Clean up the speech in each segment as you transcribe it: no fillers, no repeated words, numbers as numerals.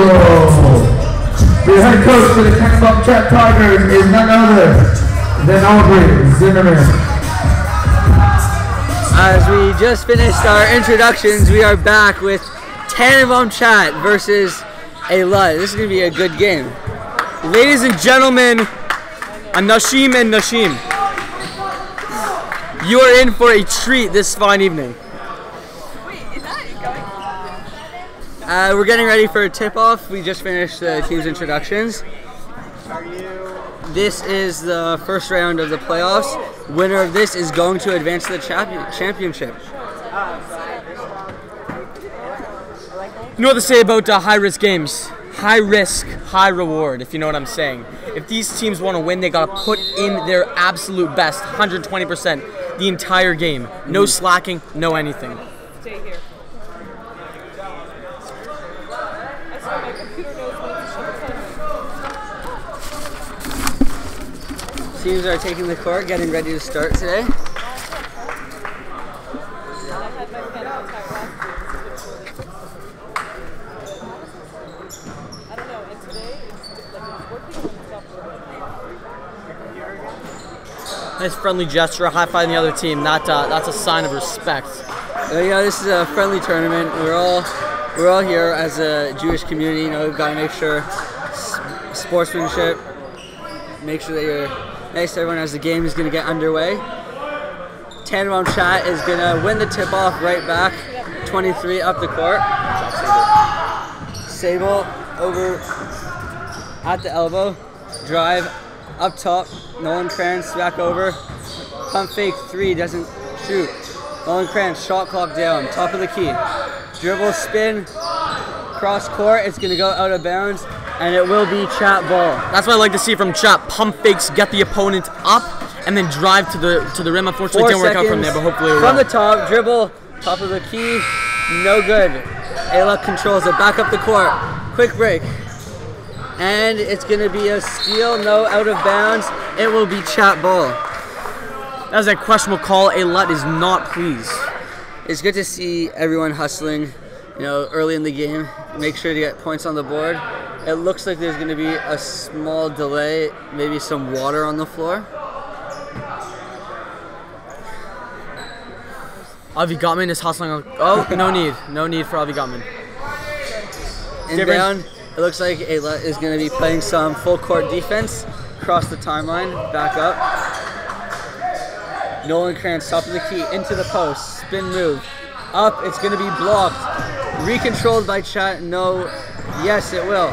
The head coach for the TanenbaumCHAT Tigers is none other than Aubrey Zimmerman. As we just finished our introductions, we are back with TanenbaumCHAT versus Eilat. This is going to be a good game. Ladies and gentlemen, Anashim and Nashim, you are in for a treat this fine evening. We're getting ready for a tip-off. We just finished the team's introductions. This is the first round of the playoffs. Winner of this is going to advance to the championship. You know what they say about high-risk games? High risk, high reward, if you know what I'm saying. If these teams want to win, they got to put in their absolute best, 120%, the entire game. No slacking, no anything. Stay here. I swear my computer knows when to Teams are taking the court, getting ready to start today. Nice friendly gesture, high-fiving the other team. That's a sign of respect. Yeah, this is a friendly tournament. We're all here as a Jewish community. You know, we've got to make sure sportsmanship. Make sure that you're nice to everyone as the game is going to get underway. TanenbaumCHAT is going to win the tip-off right back. 23 up the court. Sable over at the elbow. Drive up top. Nolan Krantz back over. Pump fake 3, doesn't shoot. Nolan Krantz, shot clock down. Top of the key. Dribble, spin, cross court. It's going to go out of bounds. And it will be Chat ball. That's what I like to see from Chat. Pump fakes, get the opponent up, and then drive to the rim. Unfortunately, it didn't work out from there, but hopefully it will. From the top, dribble, top of the key, no good. Eilat controls it, back up the court. Quick break. And it's going to be a steal, no, out of bounds. It will be Chat ball. That was a questionable call. Eilat is not pleased. It's good to see everyone hustling, you know, early in the game. Make sure to get points on the board. It looks like there's going to be a small delay, maybe some water on the floor. Avi Gottman is hustling on. Oh, no need for Avi Gottman. Inbound, it looks like Eilat is going to be playing some full court defense. Cross the timeline, back up. Nolan Krantz, top of the key, into the post, spin move. Up, it's going to be blocked. Recontrolled by Chat, no, yes it will.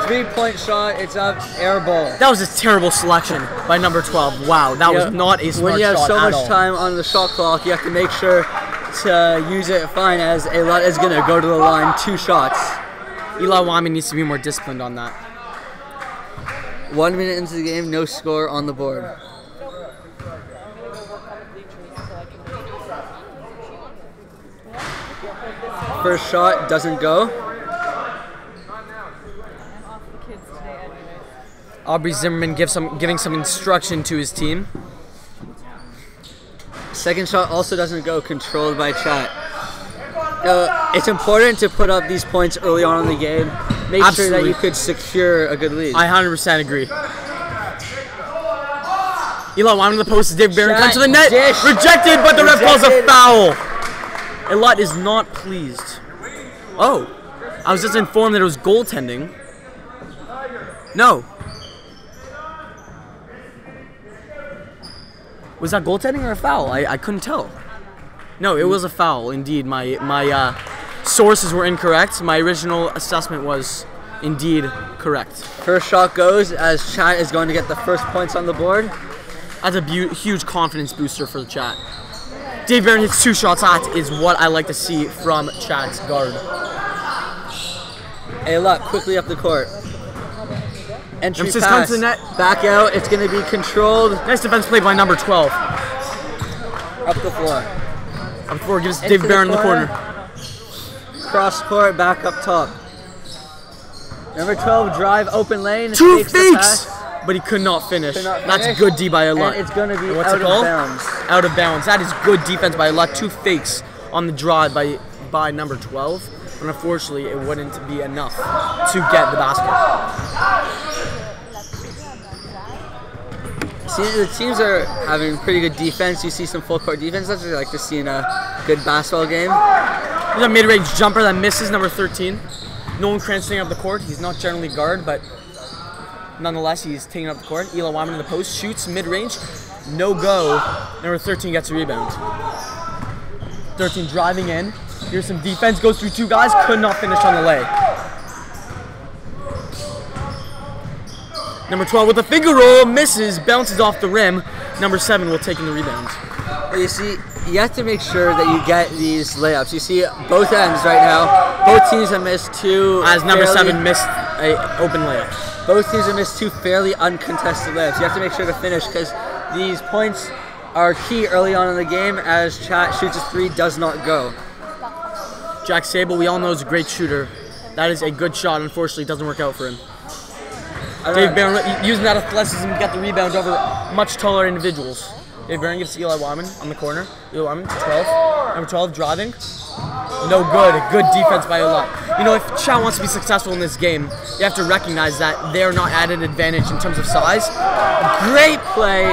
3-point shot, it's up, air ball. That was a terrible selection by number 12. Wow, that was not a smart shot. When you have so much all. time on the shot clock, you have to make sure to use it fine, as Eilat is going to go to the line 2 shots. Eli Wyman needs to be more disciplined on that. 1 minute into the game, no score on the board. First shot doesn't go. Aubrey Zimmerman giving some instruction to his team. Second shot also doesn't go, controlled by Chat. It's important to put up these points early on in the game. Make sure that you could secure a good lead. I 100% agree. Eilat Wyman to the post. Dave Barron comes to the net. Rejected, but the ref calls a foul. Eilat is not pleased. Oh, I was just informed that it was goaltending. No. Was that goaltending or a foul? I couldn't tell. No, it was a foul, indeed. My sources were incorrect. My original assessment was indeed correct. First shot goes as Chat is going to get the first points on the board. That's a huge confidence booster for the Chat. Dave Barron hits 2 shots. That is what I like to see from Chat's guard. Eilat quickly up the court. Entry Emphasis pass, comes to the net. Back out, it's going to be controlled. Nice defense play by number 12. Up the floor. Up the floor, gives Dave Barron in the corner. Cross court, back up top. Number 12, drive, open lane. 2 fakes! But he could not finish. That's good D by Eilat. And it's going to be out of bounds. Out of bounds. That is good defense by Eilat. 2 fakes on the drive by number 12. but unfortunately it wouldn't be enough to get the basket. See, the teams are having pretty good defense. You see some full court defense. That's what I like to see in a good basketball game. There's a mid-range jumper that misses, number 13. Nolan Krantz taking up the court. He's not generally guard, but nonetheless, he's taking up the court. Eilat Wyman in the post, shoots mid-range. No go. Number 13 gets a rebound. 13 driving in. Here's some defense. Goes through two guys. Could not finish on the lay. Number 12 with a finger roll. Misses. Bounces off the rim. Number 7 will take in the rebound. You see, you have to make sure that you get these layups. You see both ends right now. Both teams have missed two. As number 7 missed an open layup. Both teams have missed two fairly uncontested layups. You have to make sure to finish because these points are key early on in the game as Chat shoots a 3, does not go. Jack Sable, we all know, is a great shooter. That is a good shot. Unfortunately, it doesn't work out for him. Dave Barron using that athleticism to get the rebound over much taller individuals. Dave Barron gives to Eilat Wyman on the corner. Eilat Wyman, 12. Number 12 driving. No good. Good defense by Eilat. You know, if Chat wants to be successful in this game, you have to recognize that they're not at an advantage in terms of size. Great play.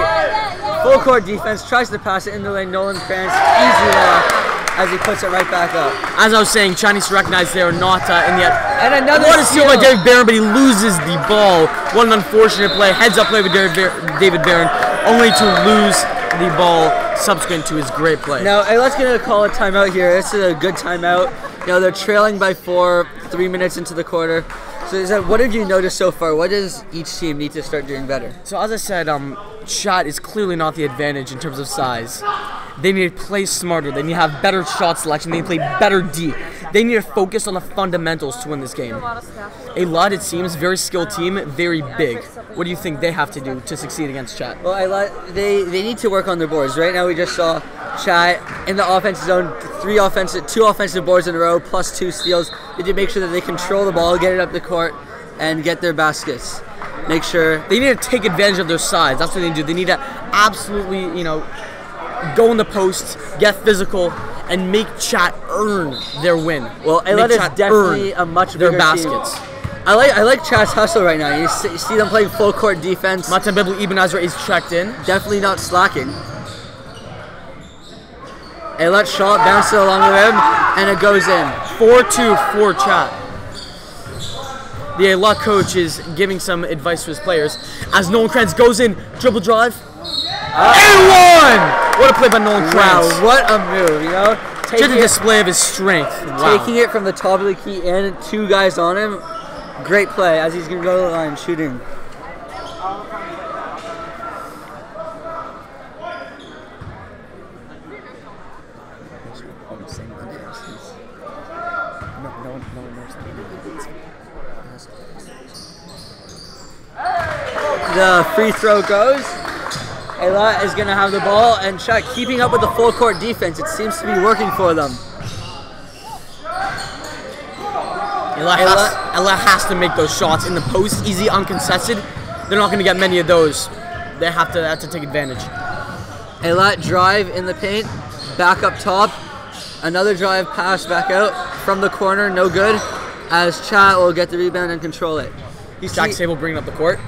Full court defense. Tries to pass it into the lane. Nolan Krantz. Easy layup as he puts it right back up. As I was saying, Chat needs to recognize they are not in the... And another steal by David Barron, but he loses the ball. What an unfortunate play. Heads up play with David Barron, only to lose the ball subsequent to his great play. Now, let's get a call a timeout here. This is a good timeout. You know, they're trailing by 4, 3 minutes into the quarter. So what have you noticed so far? What does each team need to start doing better? So as I said, Chat is clearly not the advantage in terms of size. They need to play smarter. They need to have better shot selection. They need to play better D. They need to focus on the fundamentals to win this game. Eilat, it seems, very skilled team, very big. What do you think they have to do to succeed against Chat? Well, Eilat, they need to work on their boards. Right now we just saw Chat in the offensive zone, 2 offensive boards in a row, plus 2 steals. They need to make sure that they control the ball, get it up the court, and get their baskets. Make sure they need to take advantage of their size. That's what they need to do. They need to absolutely, you know, go in the post, get physical, and make Chat earn their win. Well, Eilat is definitely a much bigger their baskets. Team. I like Chat's hustle right now. You see them playing full court defense. Matan Bibli Ebenezer is checked in. Definitely not slacking. Eilat shot bounces along the rim, and it goes in. 4-2 for Chat. The Eilat coach is giving some advice to his players as Nolan Krantz goes in, dribble drive. A1! What a play by Nolan Krantz. Wow, what a move, you know? Just a display of his strength. Wow. Taking it from the top of the key and 2 guys on him. Great play as he's going to go to the line shooting. The free throw goes. Eilat is going to have the ball, and Chat keeping up with the full court defense. It seems to be working for them. Eilat has to make those shots in the post, easy, uncontested. They're not going to get many of those. They have to take advantage. Eilat drive in the paint, back up top. Another drive pass back out from the corner, no good. As Chat will get the rebound and control it. Jack Sable bringing up the court.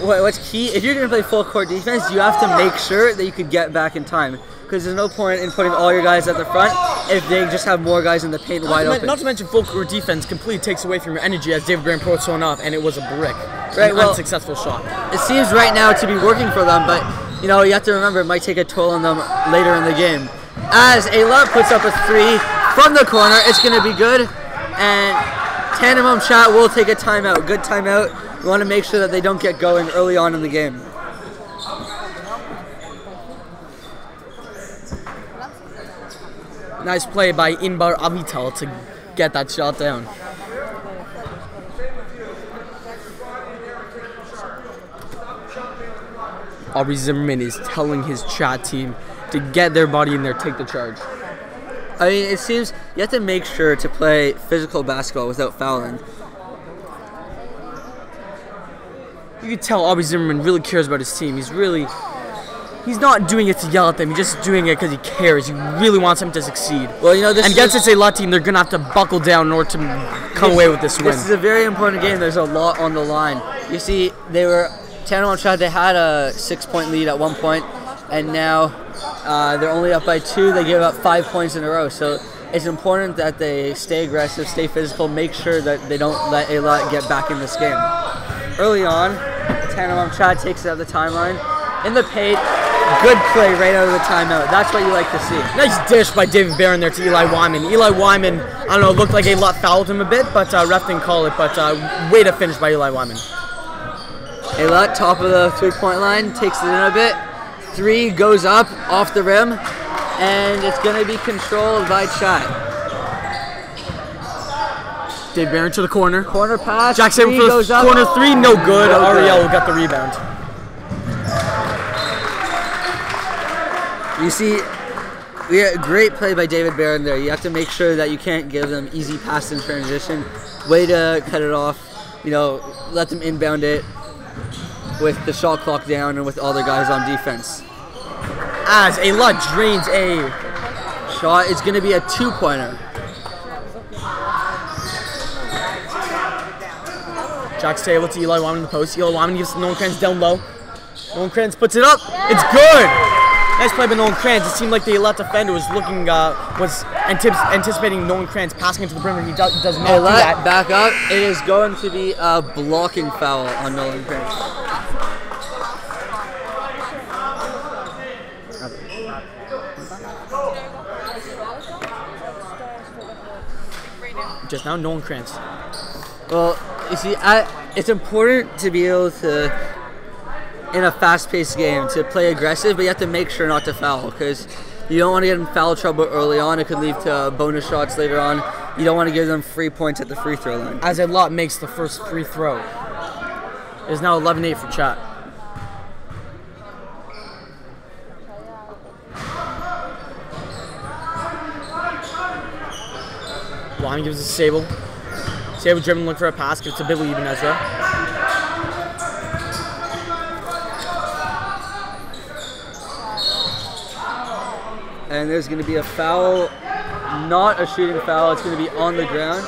What's key, if you're going to play full court defense, you have to make sure that you could get back in time. Because there's no point in putting all your guys at the front if they just have more guys in the paint wide open. Not to mention full court defense completely takes away from your energy as David Barron puts one up and it was a brick. Right, an unsuccessful shot. It seems right now to be working for them, but you know, you have to remember it might take a toll on them later in the game. As Eilat puts up a 3 from the corner, it's going to be good. And TanenbaumCHAT will take a timeout. Good timeout. You want to make sure that they don't get going early on in the game. Nice play by Inbar Avital to get that shot down. Aubrey Zimmerman is telling his Chat team to get their body in there, take the charge. I mean, it seems you have to make sure to play physical basketball without fouling. You can tell Aubrey Zimmerman really cares about his team. He's really he's not doing it to yell at them. He's just doing it because he cares. He really wants them to succeed. Well, you know, this and against this Eilat team, they're going to have to buckle down in order to come away with this win. This is a very important game. There's a lot on the line. You see, TanenbaumCHAT, they had a 6-point lead at one point, and now they're only up by 2. They gave up 5 points in a row. So it's important that they stay aggressive, stay physical, make sure that they don't let Eilat get back in this game. Early on, TanenbaumCHAT takes it up the timeline. In the paint, good play right out of the timeout. That's what you like to see. Nice dish by David Becker there to Eli Wyman. Eli Wyman, I don't know, looked like Eilat fouled him a bit, but ref didn't call it. But way to finish by Eli Wyman. Eilat, top of the three-point line, takes it in a bit. 3 goes up off the rim, and it's going to be controlled by Chat. Dave Barron to the corner. Corner pass. Jack Sable for the corner 3, no good. Ariel got the rebound. You see, we had a great play by David Barron there. You have to make sure that you can't give them easy pass in transition. Way to cut it off. You know, let them inbound it with the shot clock down and with all the guys on defense. As Eilat drains a shot, it's going to be a 2-pointer. Jack Sable to Eli Wyman in the post. Eli Wyman gives Nolan Kranz down low. Nolan Kranz puts it up. It's good. Nice play by Nolan Kranz. It seemed like the Eilat defender was looking, was anticipating Nolan Kranz passing into the perimeter. He does not do that. Back up. It is going to be a blocking foul on Nolan Kranz. Just now, Nolan Kranz. Well, you see, it's important to be able to, in a fast-paced game, to play aggressive, but you have to make sure not to foul, because you don't want to get in foul trouble early on. It could lead to bonus shots later on. You don't want to give them free points at the free throw line. As Eilat makes the first free throw. It is now 11-8 for Chat. Wyman gives it to Sable. Sable dribbling, looking for a pass, gives it to Billy Eben Ezra. And there's going to be a foul, not a shooting foul. It's going to be on the ground.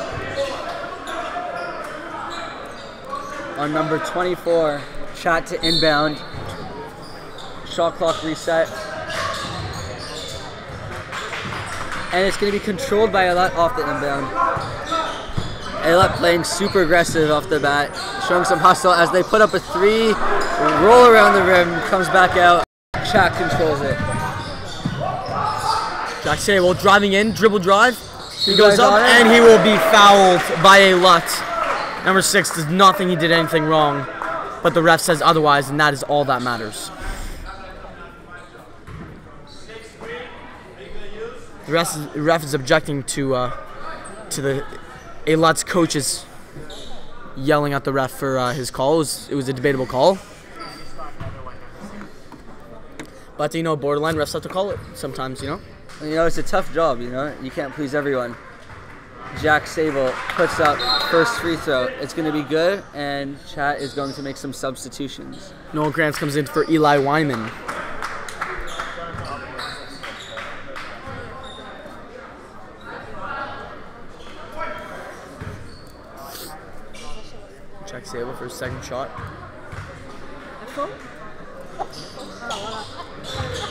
On number 24, Chat to inbound. Shot clock reset. And it's going to be controlled by Eilat off the inbound. Eilat playing super aggressive off the bat, showing some hustle as they put up a 3, roll around the rim, comes back out. Chat controls it. Jack Sable driving in, dribble drive. He goes up and he will be fouled by Eilat. Number 6 does not think he did anything wrong, but the ref says otherwise, and that is all that matters. The ref is objecting to the Eilat's coaches yelling at the ref for his call. It was a debatable call. But, you know, borderline refs have to call it sometimes, you know? You know, it's a tough job, you know? You can't please everyone. Jack Sable puts up first free throw. It's going to be good, and Chat is going to make some substitutions. Nolan Kranz comes in for Eli Wyman. Jack Sable for his second shot.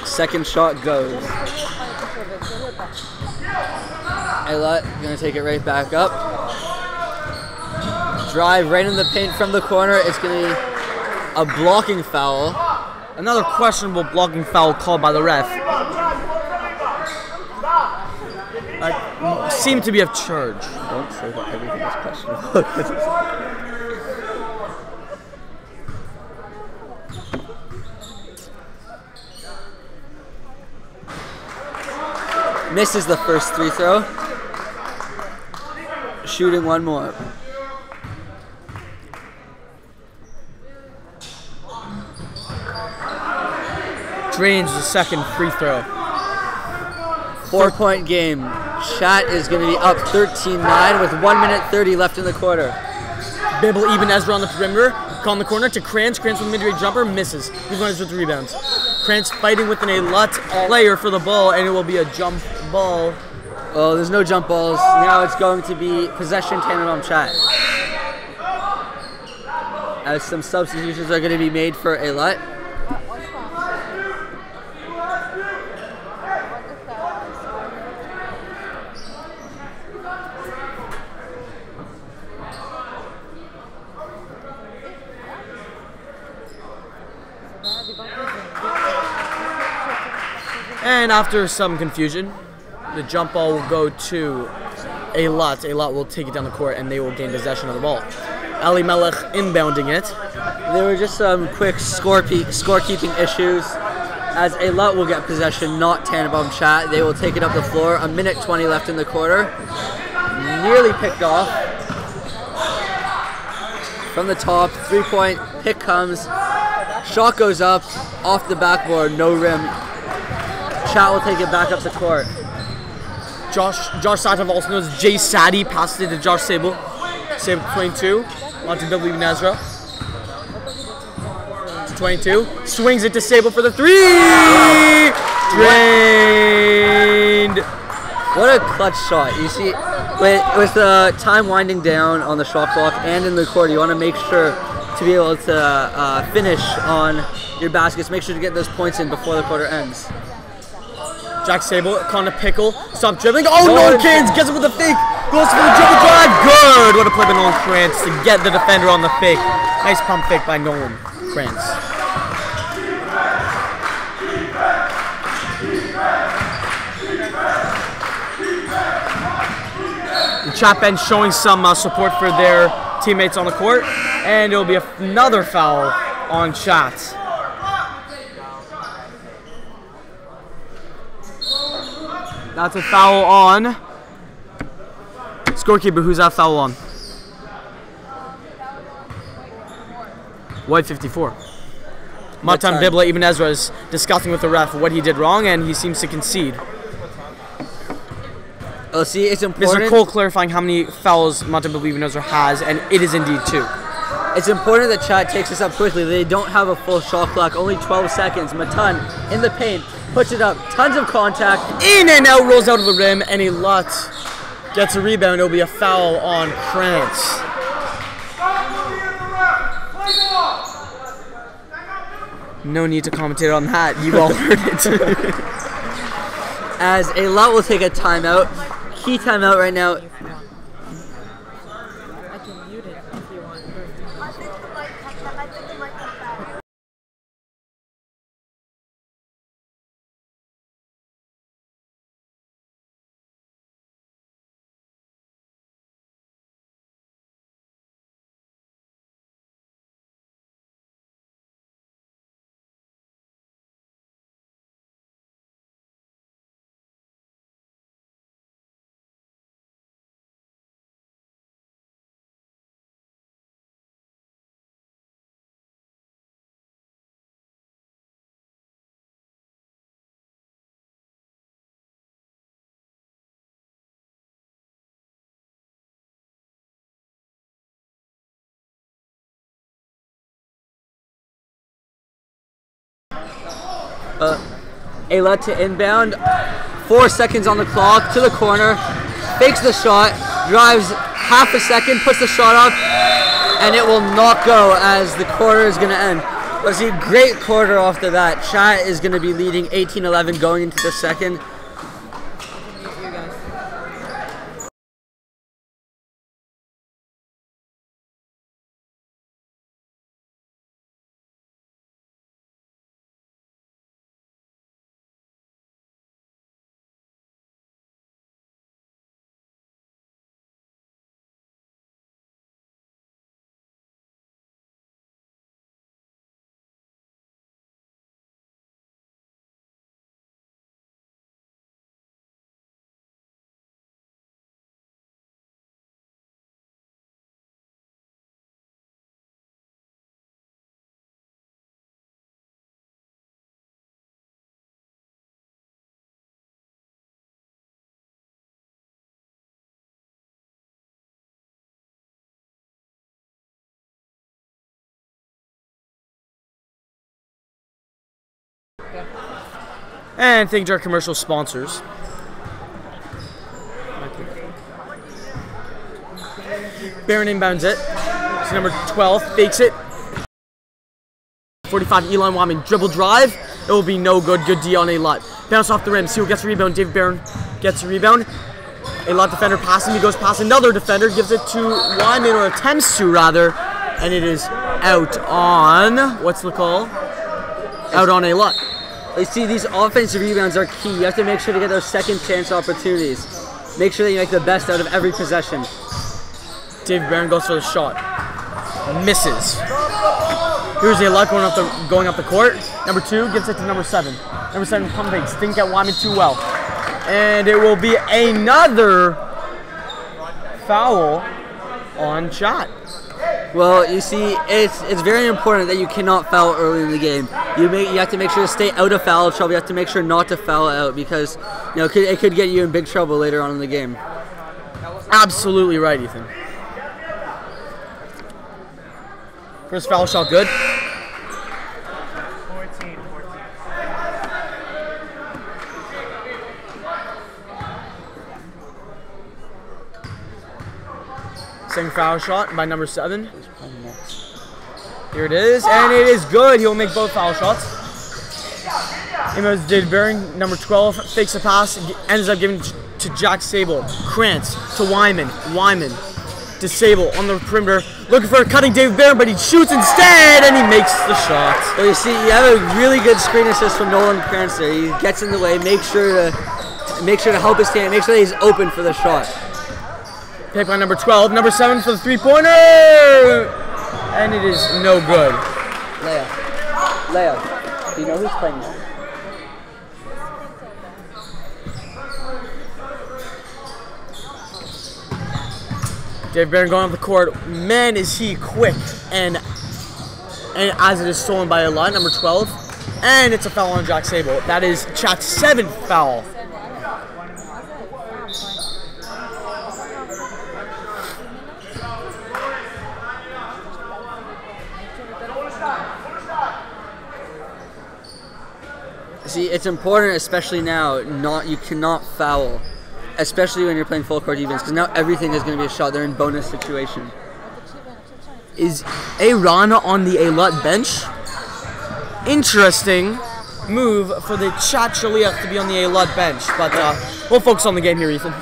Second shot goes. Eilat going to take it right back up. Drive right in the paint from the corner. It's going to be a blocking foul. Another questionable blocking foul called by the ref. Seemed to be of charge. Don't say that everything is questionable. Misses the first free throw. Shooting one more. Drains the second free throw. 4-point game. Chat is going to be up 13-9 with 1 minute 30 left in the quarter. Billy Eben Ezra on the perimeter. Call in the corner to Kranz. Kranz with a mid-range jumper. Misses. He's going with the rebounds. Krantz fighting with an Eilat player for the ball, and it will be a jump ball. Well, there's no jump balls. Now it's going to be possession TanenbaumCHAT. As some substitutions are going to be made for Eilat. And after some confusion, the jump ball will go to Eilat. Eilat will take it down the court, and they will gain possession of the ball. Ali Melech inbounding it. There were just some quick scorekeeping issues, as Eilat will get possession, not TanenbaumCHAT. They will take it up the floor. 1:20 left in the quarter. Nearly picked off. From the top, 3-point pick comes. Shot goes up, off the backboard, no rim. Chat will take it back up the court. Josh Satov, also known as Jay Sadie, passes it to Josh Sable. Sable 22, onto W. Nezra. To 22, swings it to Sable for the three! Drained! What a clutch shot. You see, with the time winding down on the shot clock and in the court, you want to make sure to be able to finish on your baskets. Make sure to get those points in before the quarter ends. Jack Sable, Connor Pickle, stop dribbling. Oh, Nolan Krantz gets it with a fake. Goes for the dribble drive. Good. What a play by Nolan Krantz to get the defender on the fake. Nice pump fake by Nolan Krantz. The chat bench showing some support for their teammates on the court, and it will be another foul on chat. That's a foul on. Scorekeeper, who's that foul on? White 54. Matan Bibla Ibn Ezra is discussing with the ref what he did wrong, and he seems to concede. Oh, see, it's important. Mr. Cole clarifying how many fouls Matan Bibla Ibn Ezra has, and it is indeed 2. It's important that chat takes this up quickly. They don't have a full shot clock, only 12 seconds. Matan in the paint, puts it up, tons of contact. In and out, rolls out of the rim, and Eilat gets a rebound. It'll be a foul on Krantz. No need to commentate on that. You all heard it. As Eilat will take a timeout. Key timeout right now. Eilat to inbound, 4 seconds on the clock, to the corner, fakes the shot, drives half a second, puts the shot up, and it will not go as the quarter is going to end. Let's see, great quarter off the bat. Chat is going to be leading 18-11 going into the second. And thank our commercial sponsors. Becker inbounds it. It's number 12, fakes it. 45, Eilat Wyman, dribble drive. It will be no good. Good D on Eilat. Bounce off the rim. See who gets the rebound. David Becker gets the rebound. Eilat defender passing. He goes past another defender. Gives it to Wyman, or attempts to rather. And it is out on, what's the call? Out on Eilat. You see, these offensive rebounds are key. You have to make sure to get those second chance opportunities. Make sure that you make the best out of every possession. David Becker goes for the shot. Misses. Here's Eilat going up the court. Number 2 gives it to number 7. Number 7 pump fakes. Didn't get Wyman too well. And it will be another foul on Chat. Well, you see, it's very important that you cannot foul early in the game. You have to make sure to stay out of foul trouble. You have to make sure not to foul out, because it could get you in big trouble later on in the game. Absolutely right, Ethan. First foul shot, good. 14. Second foul shot by number 7. Here it is, and it is good. He'll make both foul shots. Inbounds David Becker, number 12, fakes a pass, ends up giving to Jack Sable. Krantz to Wyman. Wyman to Sable on the perimeter, looking for a cutting David Becker, but he shoots instead, and he makes the shot. Well, you see, you have a really good screen assist from Nolan Krantz there. He gets in the way, make sure to help his team, make sure that he's open for the shot. Pick by number 12, number 7 for the three-pointer, and it is no good. Leo, do you know who's playing now? David Becker going up the court. Man, is he quick, and as it is stolen by Eilat, number 12, and it's a foul on Jack Sable. That is Chat's 7th foul. See, it's important, especially now, you cannot foul, especially when you're playing full court defense, because now everything is going to be a shot. They're in bonus situation. Is Aaron on the Eilat bench? Interesting move for the Chat Shaliach to be on the Eilat bench, but we'll focus on the game here, Ethan.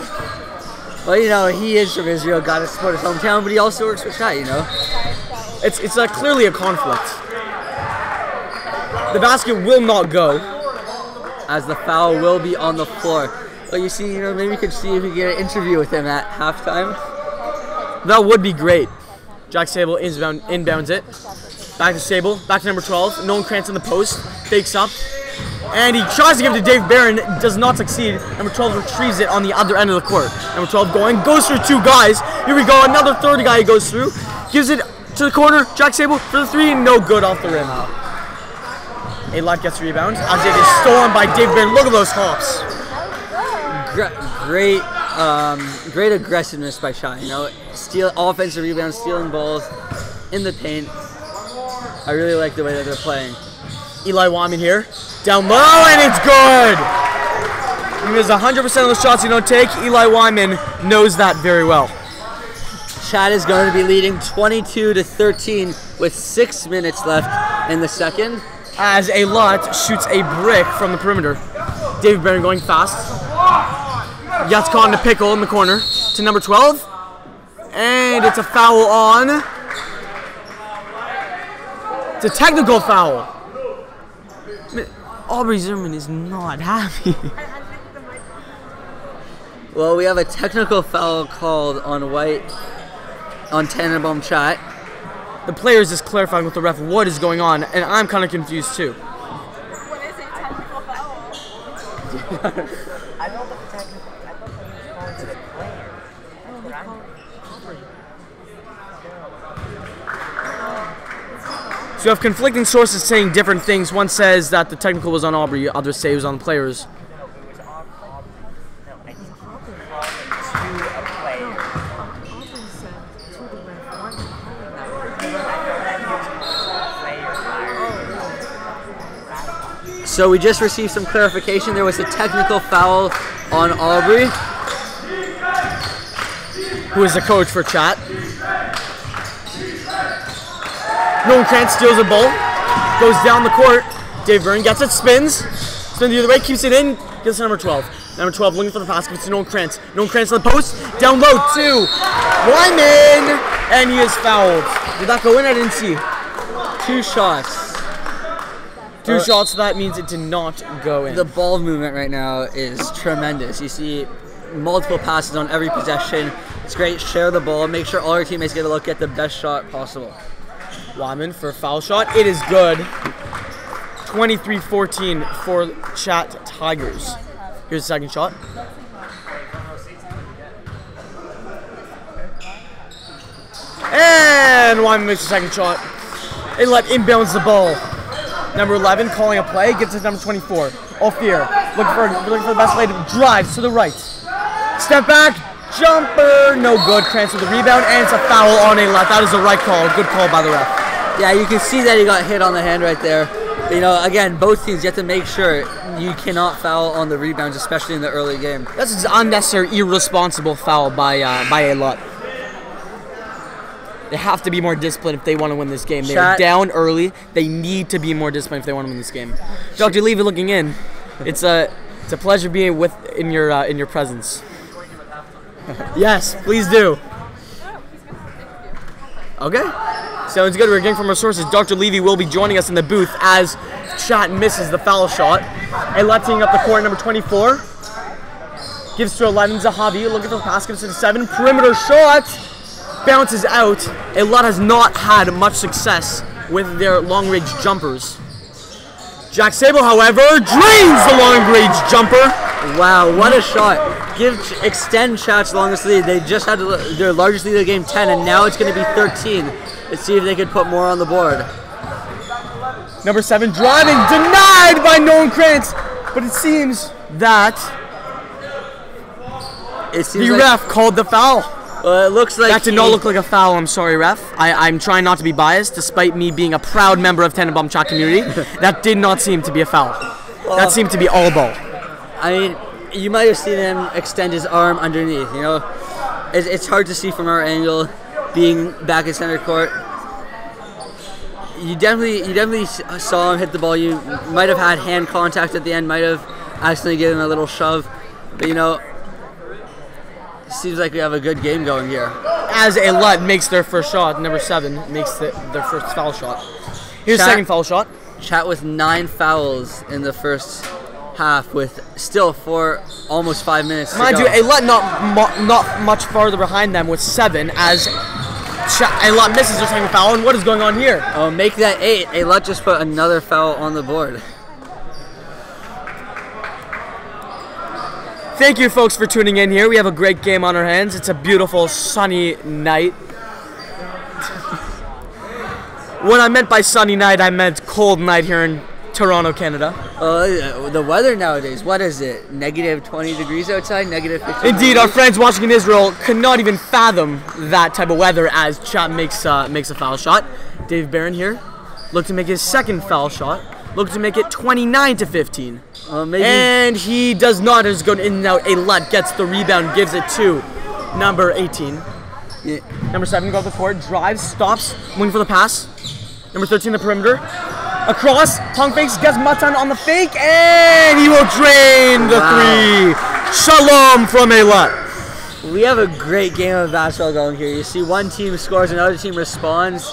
Well, he is from Israel, got to support his hometown, but he also works for Chat, It's clearly a conflict. The basket will not go, as the foul will be on the floor. Well, you see, maybe we could see if we can get an interview with him at halftime. That would be great. Jack Sable inbounds it. Back to Sable, back to number 12. Nolan Krantz in the post, fakes up, and he tries to give it to David Becker, does not succeed. Number 12 retrieves it on the other end of the court. Number 12 goes through 2 guys. Here we go, another third guy he goes through. Gives it to the corner, Jack Sable for the 3, no good off the rim. Eilat gets the rebound as it is stolen by David Becker. Look at those hops. Great aggressiveness by Shot. Steal offensive rebounds, stealing balls in the paint. I really like the way that they're playing. Eilat Wyman here, down low, and it's good. He does 100% of the shots you don't take. Eilat Wyman knows that very well. Chat is going to be leading 22-13 with 6 minutes left in the second. As Eilat shoots a brick from the perimeter. David Becker going fast. Gets caught in a pickle in the corner to number 12. And it's a foul on. It's a technical foul. Aubrey Zimmerman is not happy. Well, we have a technical foul called on White on TanenbaumCHAT. The players is clarifying with the ref what is going on, and I'm kind of confused too. What is a technical foul? I know the technical. I thought that he was calling to the player. So you have conflicting sources saying different things. One says that the technical was on Aubrey, others say it was on the players. No, it was on Aubrey. No, I think he called it to a player. So we just received some clarification. There was a technical foul on Aubrey, who is the coach for Chat. Nolan Krantz steals the ball, goes down the court. Dave Byrne gets it, spins the other way, keeps it in, gets to number 12. Number 12 looking for the pass, gives to Nolan Krantz. Nolan Krantz on the post, down low, 2. Wyman, and he is fouled. Did that go in? I didn't see. 2 shots. 2 shots, so that means it did not go in. The ball movement right now is tremendous. You see multiple passes on every possession. It's great. Share the ball. Make sure all your teammates get a look at the best shot possible. Wyman for a foul shot. It is good. 23-14 for Chat Tigers. Here's the second shot. And Wyman makes the second shot. Eilat inbounds the ball. Number 11 calling a play, gets it to number 24. Ophir looking for the best play to drives to the right. Step back, jumper, no good. Krantz with the rebound, and it's a foul on Eilat. That is the right call. Good call by the ref. Yeah, you can see that he got hit on the hand right there. But, you know, again, both teams, you have to make sure you cannot foul on the rebounds, especially in the early game. That's an unnecessary, irresponsible foul by Eilat. They have to be more disciplined if they want to win this game. They're down early. They need to be more disciplined if they want to win this game. Dr. Levy looking in. It's a pleasure being in your presence. Yes, please do. Okay. Sounds good. We're getting from our sources. Dr. Levy will be joining us in the booth as Chat misses the foul shot. Eilat teeing up the court, number 24. Gives to 11, Zahavi. Looking for the pass, gives to the 7. Perimeter shot. Bounces out. Eilat has not had much success with their long-range jumpers. Jack Sable, however, drains the long-range jumper. Wow, what a shot. Extend Chat's longest lead. They just had their largest lead of the game, 10, and now it's going to be 13. Let's see if they can put more on the board. Number 7 driving, denied by Nolan Krantz, but it seems that the ref called the foul. Well, it looks like that did not look like a foul. I'm sorry, ref. I'm trying not to be biased, despite me being a proud member of TanenbaumCHAT community. That did not seem to be a foul. That seemed to be all ball. I mean, you might have seen him extend his arm underneath. You know, it's hard to see from our angle, being back in center court. You definitely saw him hit the ball. You might have had hand contact at the end. Might have accidentally given him a little shove, but you know. Seems like we have a good game going here. As Eilat makes their first shot, number 7 makes their first foul shot. Here's the second foul shot. Chat with 9 fouls in the first half, with still almost 5 minutes to go. Mind you, Eilat not much farther behind them with 7 as Eilat misses their second foul. And what is going on here? Oh, make that 8. Eilat just put another foul on the board. Thank you, folks, for tuning in here. We have a great game on our hands. It's a beautiful, sunny night. When I meant by sunny night, I meant cold night here in Toronto, Canada. The weather nowadays, what is it? Negative 20 degrees outside? Negative 15 Indeed, degrees? our friends watching in Israel could not even fathom that type of weather as Chat makes a foul shot. Dave Barron here, look to make his second foul shot. Look to make it 29-15. And he does not. It's going in and out. Eilat gets the rebound, gives it to number 18. Yeah. Number 7 goes to the court, drives, stops, looking for the pass. Number 13, the perimeter. Across, tongue fakes, gets Matan on the fake, and he will drain the 3. Shalom from Eilat. We have a great game of basketball going here. You see one team scores, another team responds.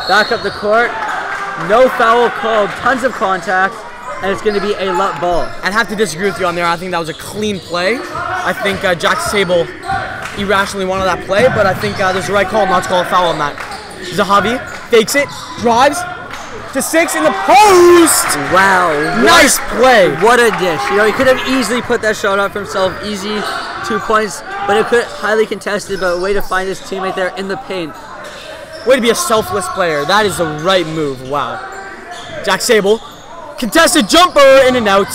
Back up the court. No foul called, tons of contact, and it's going to be a Eilat ball. I'd have to disagree with you on there. I think that was a clean play. I think Jack Sable irrationally wanted that play, but I think there's the right call not to call a foul on that. Zahavi fakes it, drives to 6 in the post. Wow. Nice play. What a dish. You know, he could have easily put that shot up for himself. Easy 2 points, but it could highly contested, but a way to find his teammate there in the paint. Way to be a selfless player. That is the right move. Wow. Jack Sable. Contested jumper in and out.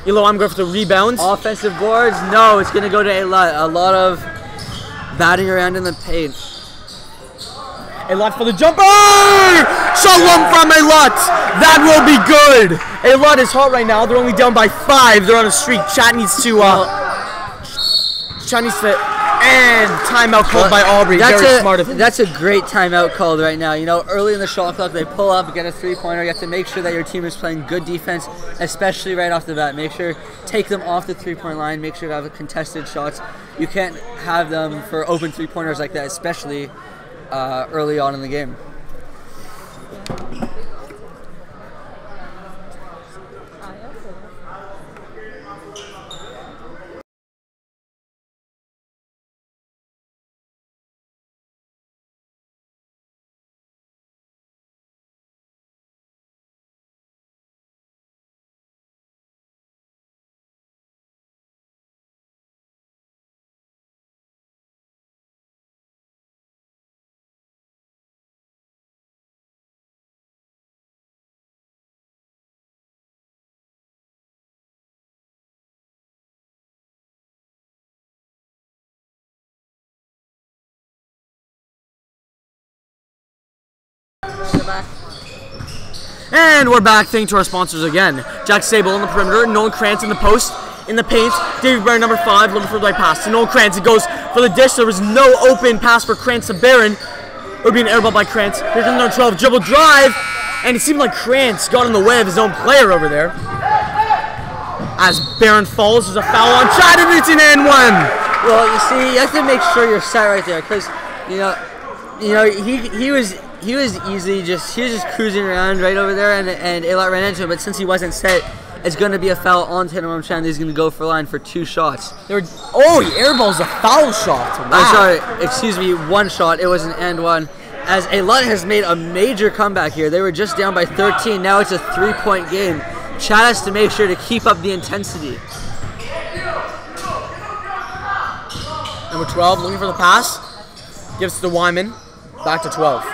Elo, I'm going for the rebounds. Offensive boards. No, it's going to go to Eilat. A lot of batting around in the paint. Eilat for the jumper! Shalom from Eilat! That will be good! Eilat is hot right now. They're only down by 5. They're on a streak. Chat needs to, and timeout called by Aubrey. Very smart of him. That's a great timeout called right now. You know, early in the shot clock, they pull up, get a three-pointer. You have to make sure that your team is playing good defense, especially right off the bat. Make sure, take them off the three-point line. Make sure to have contested shots. You can't have them for open three-pointers like that, especially early on in the game. And we're back, thanks to our sponsors again. Jack Sable on the perimeter, Nolan Krantz in the post, in the paint. David Barron, number 5, looking for the right pass to Nolan Krantz. It goes for the dish. There was no open pass for Krantz to Barron. It would be an air ball by Krantz. Here comes number 12, dribble drive. And it seemed like Krantz got in the way of his own player over there. As Barron falls, there's a foul on Chad, and it's an and one. Well, you see, you have to make sure you're set right there, because he was just cruising around right over there, and Eilat ran into him. But since he wasn't set, it's going to be a foul on TanenbaumCHAT. He's going to go for line for 2 shots. He airballs a foul shot. Wow. I'm sorry, excuse me, 1 shot. It was an and one. As Eilat has made a major comeback here. They were just down by 13. Now it's a 3-point game. Chad has to make sure to keep up the intensity. Number 12 looking for the pass. Gives to Wyman. Back to 12.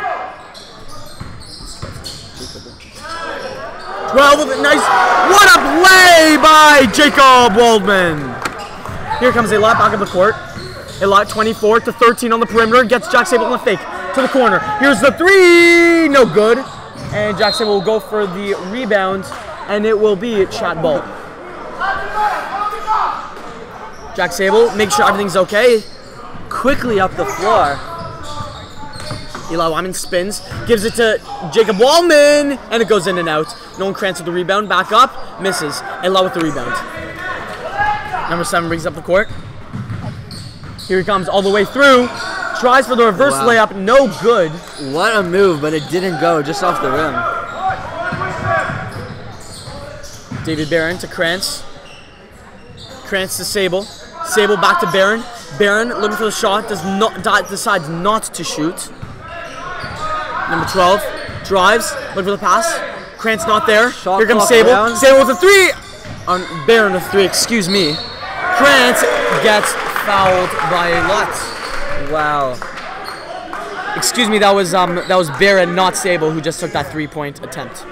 12 with a nice, what a play by Jacob Waldman. Here comes Eilat back up the court. Eilat 24 to 13 on the perimeter. Gets Jack Sable on the fake to the corner. Here's the 3, no good. And Jack Sable will go for the rebound, and it will be Chat ball. Jack Sable, make sure everything's okay. Quickly up the floor. Eli Wyman spins, gives it to Jacob Wallman, and it goes in and out. Nolan Krantz with the rebound, back up, misses. Eilat with the rebound. Number 7 brings up the court. Here he comes all the way through. Tries for the reverse layup, no good. What a move, but it didn't go, just off the rim. David Barron to Krantz. Krantz to Sable. Sable back to Barron. Barron looking for the shot, decides not to shoot. Number 12 drives, looking for the pass. Krantz not there. Here comes Sable. Down. Sable with a 3. On Barron with 3, excuse me. Krantz gets fouled by Eilat. Wow. Excuse me, that was Barron, not Sable, who just took that 3-point attempt.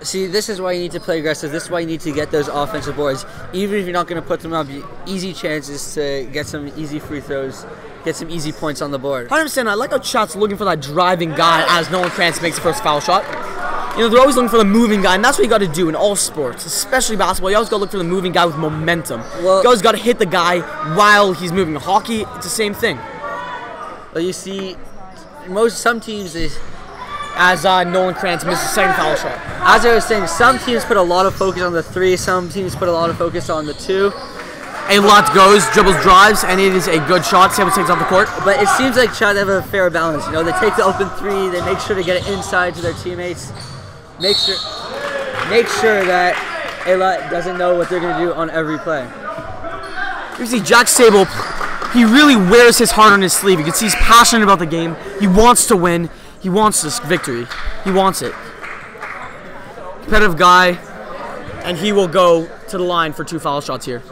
See, this is why you need to play aggressive. This is why you need to get those offensive boards. Even if you're not going to put them up, easy chances to get some easy free throws, get some easy points on the board. 100%. I like how Chat's looking for that driving guy as Nolan Krantz makes the first foul shot. You know, they're always looking for the moving guy, and that's what you got to do in all sports, especially basketball. You always got to look for the moving guy with momentum. Well, you always got to hit the guy while he's moving. In hockey, it's the same thing. Well, you see, some teams as Nolan Krantz missed the second foul shot. As I was saying, some teams put a lot of focus on the 3, some teams put a lot of focus on the 2. Eilat goes, dribbles, drives, and it is a good shot. Sable takes off the court. But it seems like Chad have a fair balance. You know, they take the open 3, they make sure to get it inside to their teammates. Make sure that Eilat doesn't know what they're going to do on every play. You see Jack Sable, he really wears his heart on his sleeve. You can see he's passionate about the game. He wants to win. He wants this victory. He wants it. Competitive guy, and he will go to the line for 2 foul shots here.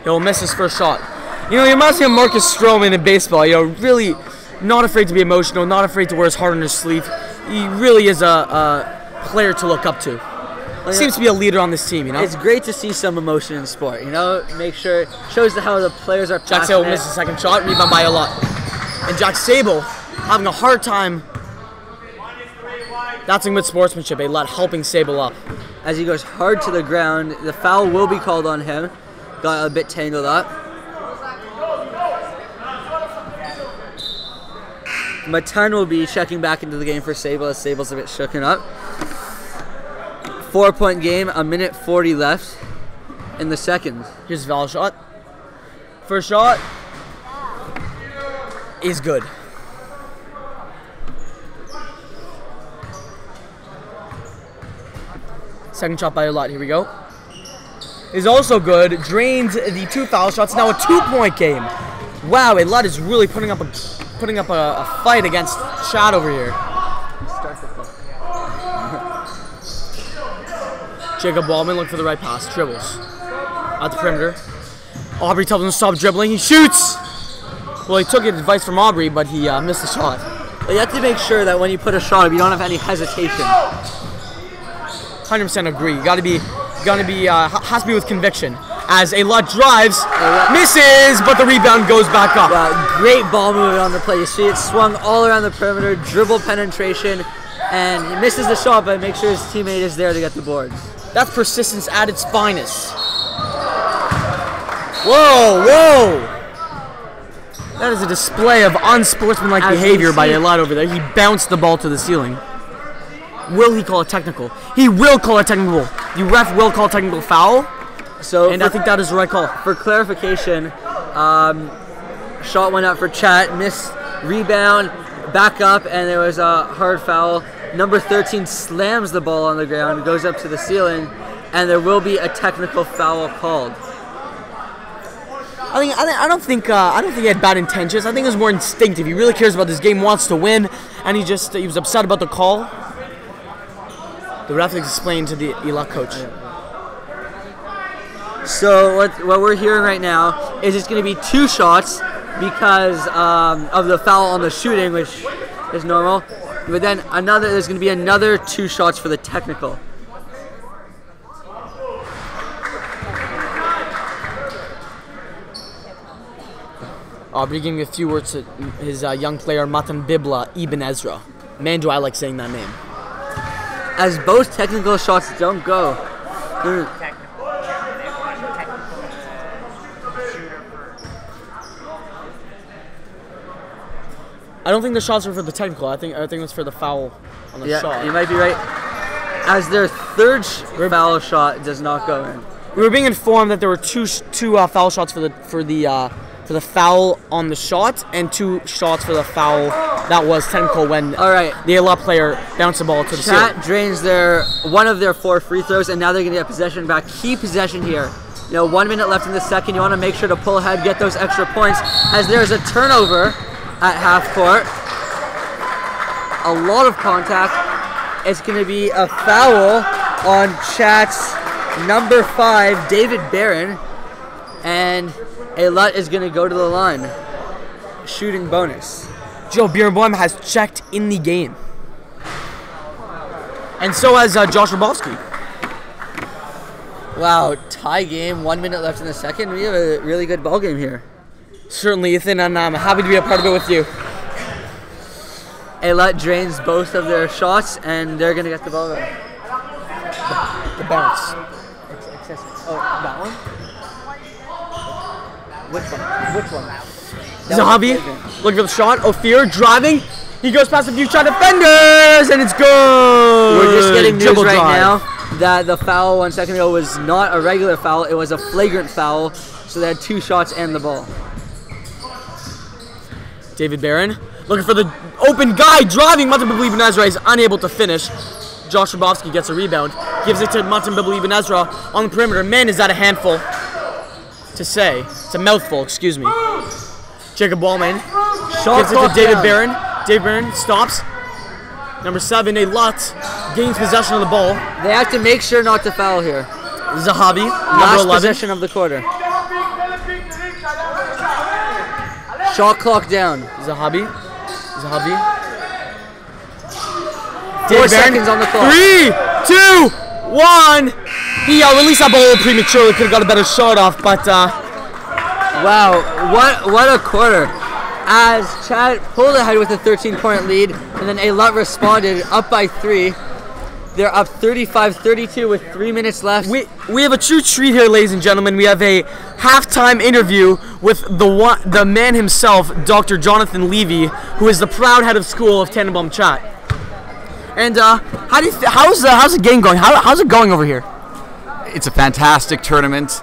He'll miss his first shot. You know, he reminds me of Marcus Stroman in baseball. You know, really not afraid to be emotional, not afraid to wear his heart on his sleeve. He really is a player to look up to. Seems to be a leader on this team, you know? It's great to see some emotion in sport, you know? Make sure, shows how the players are passionate. Jack Sable misses the second shot, rebound by Eilat. And Jack Sable having a hard time. That's some good sportsmanship, Eilat helping Sable up. As he goes hard to the ground, the foul will be called on him. Got a bit tangled up. Matun will be checking back into the game for Sable as Sable's a bit shooken up. 4-point game, a minute 40 left in the second. Here's a foul shot. First shot is good. Second shot by Eilat. Here we go. Is also good. Drains the 2 foul shots. Now a 2-point game. Wow, Eilat is really putting up a fight against Chad over here. Jacob Ballman looking for the right pass. Dribbles. At the perimeter. Aubrey tells him to stop dribbling. He shoots! Well, he took advice from Aubrey, but he missed the shot. But you have to make sure that when you put a shot up, you don't have any hesitation. 100% agree. You gotta be, has to be with conviction. As Eilat drives, misses, but the rebound goes back up. Wow, great ball movement on the play. You see it swung all around the perimeter, dribble penetration, and he misses the shot, but makes sure his teammate is there to get the boards. That's persistence at its finest. Whoa, whoa! That is a display of unsportsmanlike behavior by Eilat over there. He bounced the ball to the ceiling. Will he call a technical? He will call a technical. The ref will call a technical foul. And I think that is the right call. For clarification, shot went out for Chat, missed, rebound, back up, and there was a hard foul. Number 13 slams the ball on the ground, goes up to the ceiling, and there will be a technical foul called. I don't think he had bad intentions. I think it was more instinctive. He really cares about this game, wants to win, and he was upset about the call. The ref explained to the Eilat coach. So what we're hearing right now is it's going to be 2 shots because of the foul on the shooting, which is normal. But then there's going to be another 2 shots for the technical. Aubrey giving a few words to his young player Matan Bibla Ibn Ezra. Man, do I like saying that name. As both technical shots don't go. I don't think the shots were for the technical. I think it was for the foul on the shot. Yeah, you might be right. As their third foul shot does not go in. We were being informed that there were two foul shots for the foul on the shot and 2 shots for the foul that was technical when the Eilat player bounced the ball to the ceiling. Chat drains one of their 4 free throws, and now they're going to get possession back. Key possession here. 1 minute left in the second. You want to make sure to pull ahead, get those extra points, as there's a turnover at half court. A lot of contact. It's going to be a foul on Chat's number 5, David Barron, and Eilat is going to go to the line. Shooting bonus. Joe Bierenbaum has checked in the game. And so has Josh Rabowski. Wow, tie game, 1 minute left in the second. We have a really good ball game here. Certainly, Ethan, and I'm happy to be a part of it with you. Eilat drains both of their shots, and they're going to get the ball back. The bounce. Oh, that one? Which one? Zahabi looking for the shot. Ophir driving. He goes past a few shot defenders, and it's good. We're just getting news now that the foul 1 second ago was not a regular foul. It was a flagrant foul, so they had 2 shots and the ball. David Barron looking for the open guy driving. Matan Bibla Ibn Ezra is unable to finish. Josh Rabowski gets a rebound. Gives it to Matan Bibla Ibn Ezra on the perimeter. Man, is that a handful to say. It's a mouthful, excuse me. Jacob Ballman gives it to David Barron. David Barron stops. Number 7, Eilat gains possession of the ball. They have to make sure not to foul here. Zahabi, last 11. Possession of the quarter. Shot clock down. Zahabi. 4 seconds on the clock. 3, 2, 1. He released that ball prematurely. Could have got a better shot off, but Wow, what a quarter. As Chad pulled ahead with a 13-point lead, and then Eilat responded up by 3. They're up 35-32 with 3 minutes left. we have a true treat here, ladies and gentlemen. We have a halftime interview with the man himself, Dr. Jonathan Levy, who is the proud head of school of TanenbaumCHAT. And how's the game going? How's it going over here? It's a fantastic tournament.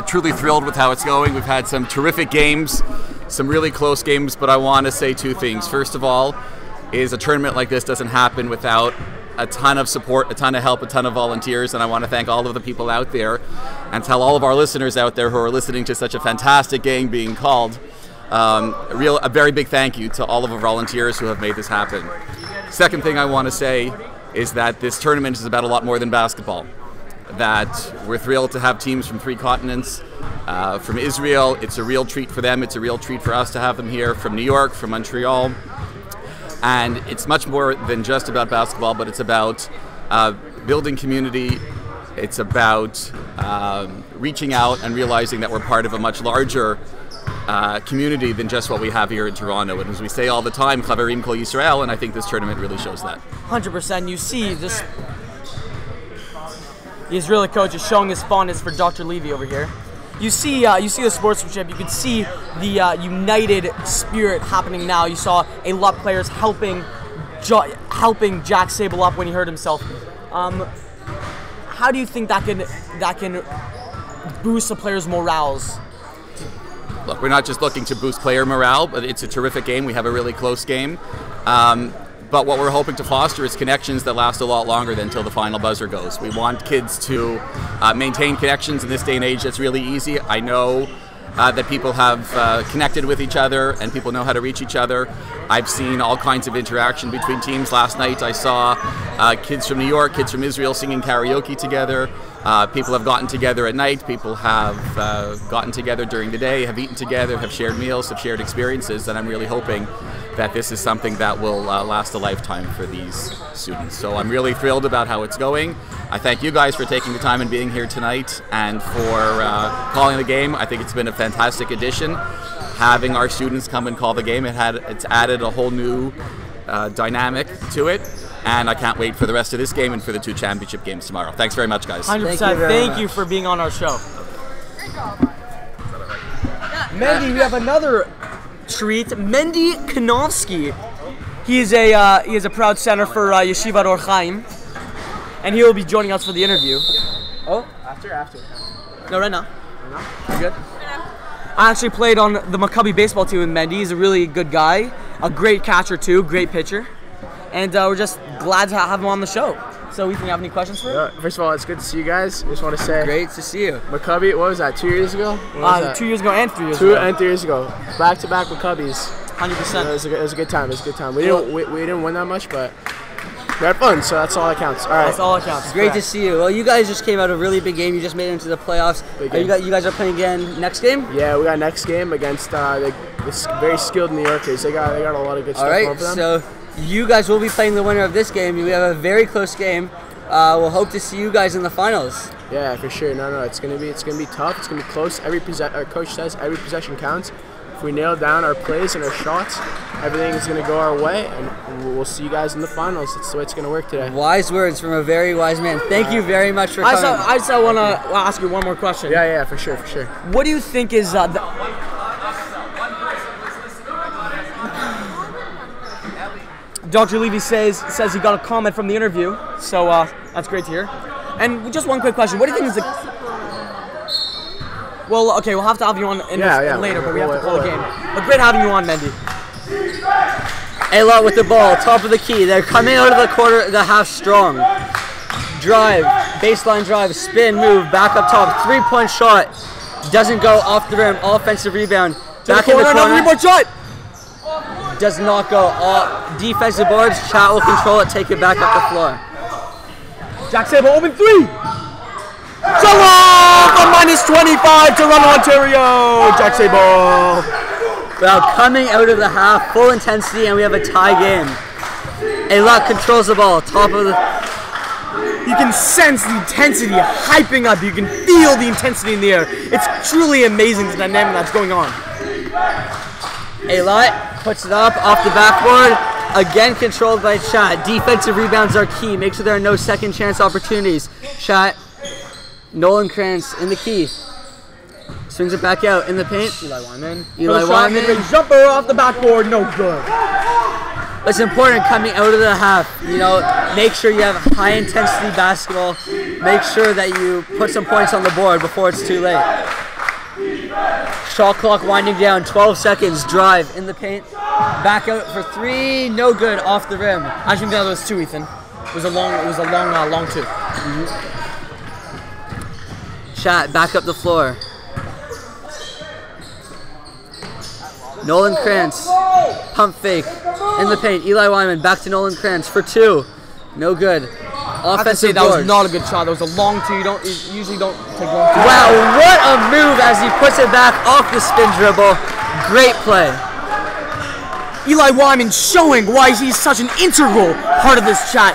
Truly thrilled with how it's going. We've had some terrific games, some really close games, but I want to say 2 things. First of all, is a tournament like this doesn't happen without a ton of support, a ton of help, a ton of volunteers, and I want to thank all of the people out there and tell all of our listeners out there who are listening to such a fantastic game being called, a very big thank you to all of our volunteers who have made this happen. Second thing I want to say is that this tournament is about a lot more than basketball. That we're thrilled to have teams from 3 continents. From Israel, it's a real treat for them. It's a real treat for us to have them here. From New York, from Montreal. And it's much more than just about basketball, but it's about building community. It's about reaching out and realizing that we're part of a much larger community than just what we have here in Toronto. And as we say all the time, Chaverim Kol Yisrael, and I think this tournament really shows that. 100%. You see this. The Israeli coach is showing his fondness for Dr. Levy over here. You see the sportsmanship. You can see the united spirit happening now. You saw Eilat players helping Jack Sable up when he hurt himself. How do you think that can boost the players' morales? Look, we're not just looking to boost player morale, but it's a terrific game. We have a really close game. But what we're hoping to foster is connections that last a lot longer than until the final buzzer goes. We want kids to maintain connections in this day and age. That's really easy. I know that people have connected with each other and people know how to reach each other. I've seen all kinds of interaction between teams. Last night I saw kids from New York, kids from Israel singing karaoke together. People have gotten together at night. People have gotten together during the day, have eaten together, have shared meals, have shared experiences, and I'm really hoping that this is something that will last a lifetime for these students. So I'm really thrilled about how it's going. I thank you guys for taking the time and being here tonight and for calling the game. I think it's been a fantastic addition. Having our students come and call the game, it's added a whole new dynamic to it. And I can't wait for the rest of this game and for the 2 championship games tomorrow. Thanks very much, guys. 100%. Thank you for being on our show. Mendy, we have another treat. Mendy Kanovsky. He is a proud center for Yeshivat Or Chaim, and he will be joining us for the interview. Oh, after. No, right now. You good? I actually played on the Maccabi baseball team with Mendy. He's a really good guy, a great catcher too, great pitcher. And we're just glad to have him on the show. So, Ethan, you have any questions for him? First of all, it's good to see you guys. I just want to say. Great to see you. Maccabi, what was that, 2 years ago? 2 years ago and 3 years ago. 2 and 3 years ago. Back-to-back Maccabis. 100%. It was a good time. We didn't win that much, but we had fun, so that's all that counts. All right. That's all that counts. Great to see you. Well, you guys just came out of a really big game. You just made it into the playoffs. You guys are playing again next game? Yeah, we got next game against this very skilled New Yorkers. They got a lot of good stuff going for them. So you guys will be playing the winner of this game. We have a very close game. We'll hope to see you guys in the finals. Yeah, for sure. No, it's gonna be tough. It's gonna be close. Our coach says every possession counts. If we nail down our plays and our shots, everything is gonna go our way, and we'll see you guys in the finals. That's the way it's gonna work today. Wise words from a very wise man. Thank you very much for coming. I just want to ask you one more question. Yeah, for sure. What do you think is Dr. Levy says he got a comment from the interview, so that's great to hear. And just one quick question: what do you think is the? Well, okay, we'll have to have you on later, but we have to call the game. But great having you on, Mendy. Eilat with the ball, top of the key. They're coming out of the half strong. Drive, baseline drive, spin, move, back up top, 3-point shot. Doesn't go off the rim. Offensive rebound. Back in the corner. 3-point shot. Does not go. Defensive boards. Chat will control it. Take it back up the floor. Jack Sable open 3. Shalom from -25 to Toronto, Ontario. Jack Sable. Well, coming out of the half, full intensity, and we have a tie game. Eilat controls the ball. Top of the. You can sense the intensity hyping up. You can feel the intensity in the air. It's truly amazing the dynamic that's going on. Eilat puts it up off the backboard. Again controlled by Chat. Defensive rebounds are key. Make sure there are no second chance opportunities. Chat. Nolan Krantz in the key. Swings it back out in the paint. Eli Wyman. Eli Wyman. Jumper off the backboard. No good. It's important coming out of the half. You know, make sure you have high intensity basketball. Make sure that you put some points on the board before it's too late. Shot clock winding down. 12 seconds. Drive in the paint. Back out for 3. No good. Off the rim. I think that was 2, Ethan. It was a long 2. Chat back up the floor. Nolan Krantz, pump fake in the paint. Eli Wyman back to Nolan Krantz for 2. No good. Offensive that was not a good shot. That was a long 2. You usually don't take long 2. Wow, what a move as he puts it back off the spin dribble. Great play. Eli Wyman showing why he's such an integral part of this Chat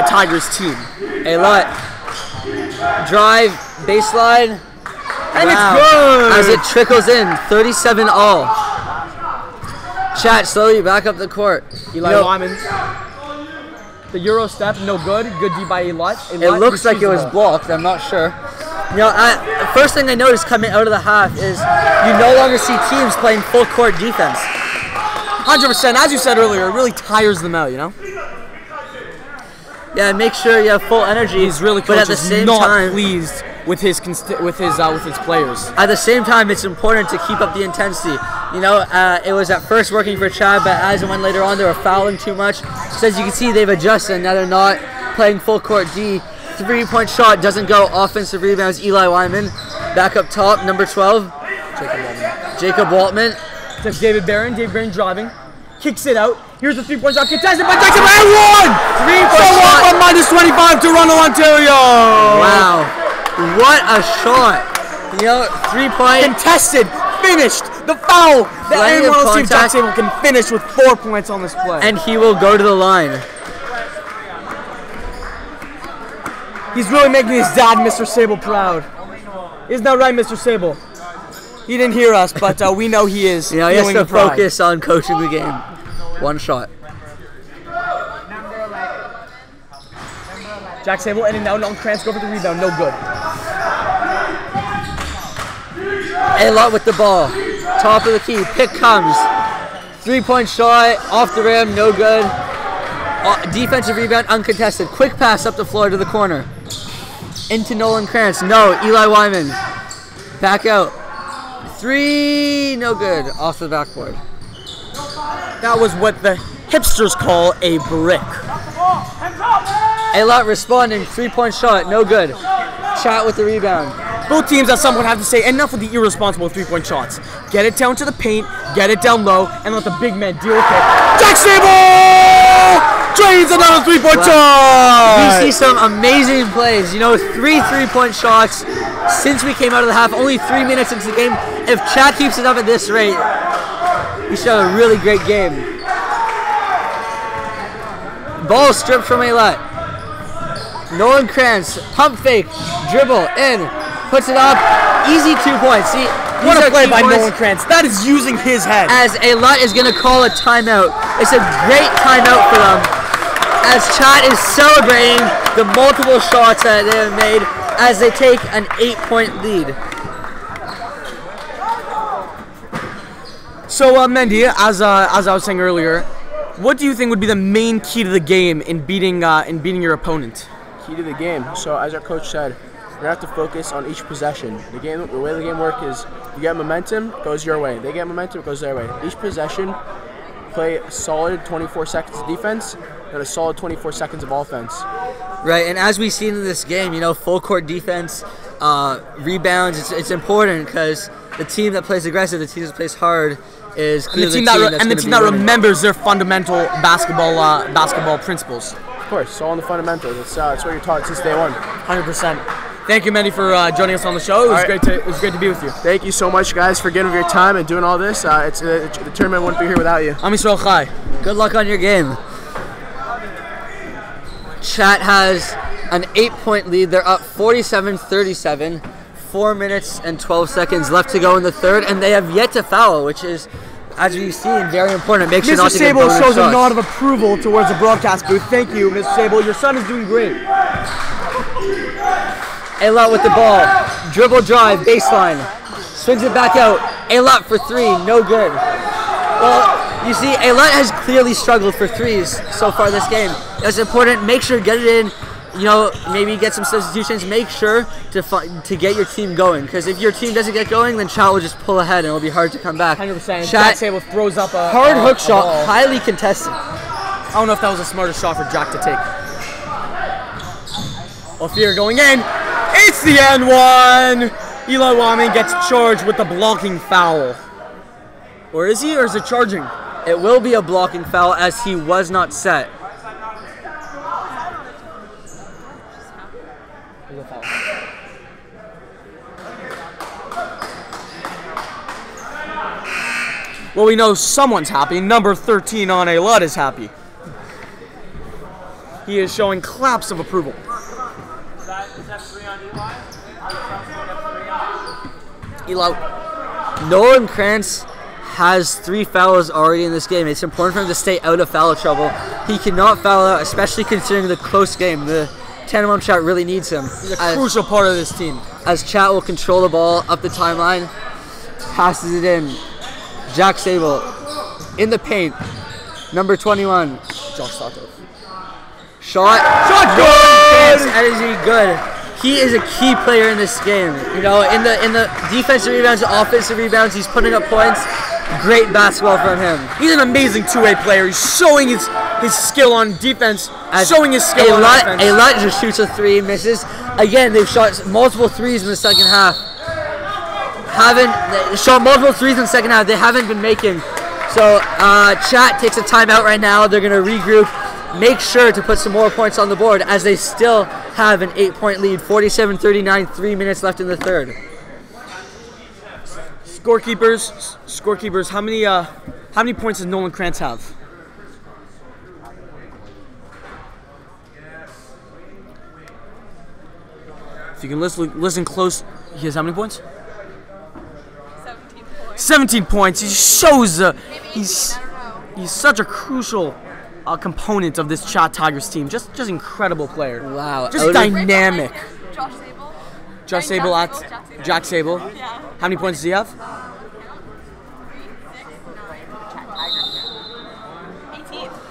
Tigers team. Eilat, drive, baseline. And it's good! As it trickles in, 37 all. Chat slowly back up the court. Eli Wyman. The Euro step, no good. Good D by Eilat. It looks like it was blocked. I'm not sure. You know, the first thing I noticed coming out of the half is you no longer see teams playing full court defense. 100%. As you said earlier, it really tires them out, you know? Yeah, make sure you have full energy. He's really but at the same not time, pleased with his players. At the same time, it's important to keep up the intensity. You know, it was at first working for Chad, but as it went later on, they were fouling too much. So as you can see, they've adjusted, and now they're not playing full court D. 3-point shot doesn't go. Offensive rebounds, Eli Wyman. Back up top, number 12. Jacob Waltman. Takes David Barron. David Barron driving. Kicks it out. Here's the 3-point shot. Contested by Jackson. And 1! 3-point shot. Minus 25 Toronto, Ontario. Wow. What a shot. You know, 3-point. Contested. Finished. The foul. That anyone else team Jack Sable can finish with 4 points on this play. And he will go to the line. He's really making his dad, Mr. Sable, proud. Isn't that right, Mr. Sable? He didn't hear us, but we know he is. You know, he has to focus on coaching the game. One shot. Jack Sable in and out. Nolan Krantz go for the rebound. No good. Eilat with the ball. Top of the key. Pick comes. 3-point shot. Off the rim. No good. Defensive rebound. Uncontested. Quick pass up the floor to the corner. Into Nolan Krantz. No. Eli Wyman. Back out. 3. No good. Off the backboard. That was what the hipsters call a brick. Eilat responding. 3-point shot. No good. Chat with the rebound. Both teams at some point have to say enough with the irresponsible 3-point shots. Get it down to the paint, get it down low, and let the big man deal with it. Jack Sable drains another 3-point shot! We see some amazing plays. You know, 3 3-point shots since we came out of the half. Only 3 minutes into the game. If Chad keeps it up at this rate, he should have a really great game. Ball stripped from Eilat. Nolan Krantz, pump fake, dribble, in, puts it up, easy 2 points. See, what a play by Nolan Krantz. That is using his head. As Eilat is going to call a timeout. It's a great timeout for them. As Chad is celebrating the multiple shots that they have made as they take an 8-point lead. So, Mendy, as I was saying earlier, what do you think would be the main key to the game in beating your opponent? Key to the game. So, as our coach said, we have to focus on each possession. The way the game works is you get momentum, it goes your way. They get momentum, it goes their way. Each possession, play a solid 24 seconds of defense and a solid 24 seconds of offense. Right, and as we've seen in this game, you know, full court defense, rebounds, it's important because the team that plays aggressive, the team that plays hard, is clearly the team that remembers their fundamental basketball principles. Of course, it's all in the fundamentals. It's what you're taught since day one. 100%. Thank you, Mendy, for joining us on the show. It was great to be with you. Thank you so much, guys, for giving your time and doing all this. The tournament wouldn't be here without you. I'm Israel Chai. Good luck on your game. Chat has an 8-point lead. They're up 47-37. 4 minutes and 12 seconds left to go in the third, and they have yet to foul, which is, as we've seen, very important. Make sure not to get bonus Sable shows shots. a nod of approval towards the broadcast booth. Thank you, Mr. Sable. Your son is doing great. Eilat with the ball. Dribble drive, baseline. Swings it back out. Eilat for three, no good. Well, you see, Eilat has clearly struggled for threes so far this game. It's important. Make sure to get it in. You know, maybe get some substitutions. Make sure to get your team going, because if your team doesn't get going, then Chat will just pull ahead and it'll be hard to come back. 100%. Jack Sable throws up a hard hook shot, ball. highly contested. I don't know if that was the smartest shot for Jack to take. Ophir going in. It's the end one. Eilat Waman gets charged with the blocking foul. Or is he, or is it charging? It will be a blocking foul as he was not set. Well, we know someone's happy. Number 13 on Eilat is happy. He is showing claps of approval. Is that 3 on Eli? Eilat. Nolan Krantz has 3 fouls already in this game. It's important for him to stay out of foul trouble. He cannot foul out, especially considering the close game. The TanenbaumCHAT really needs him. He's a crucial part of this team. As Chat will control the ball up the timeline, passes it in. Jack Sable in the paint. Number 21. Josh Sato. Shot good! That is good. He is a key player in this game. You know, in the defensive rebounds, offensive rebounds, he's putting up points. Great basketball from him. He's an amazing two-way player. He's showing his skill on defense, showing his skill on offense. Eilat just shoots a 3, misses. Again, they've shot multiple threes in the second half. Shot multiple threes in the second half. They haven't been making. So Chat takes a timeout right now. They're going to regroup. Make sure to put some more points on the board as they still have an 8-point lead. 47-39, 3 minutes left in the third. Scorekeepers. How many points does Nolan Krantz have? If you can listen close, he has how many points? 17 points. 17 points. He shows he's such a crucial component of this Chat Tigers team. Just incredible player. Wow. Just dynamic. Josh Sable. Josh Sable at Jack Sable. Yeah. How many points does he have? 3, 6, 9,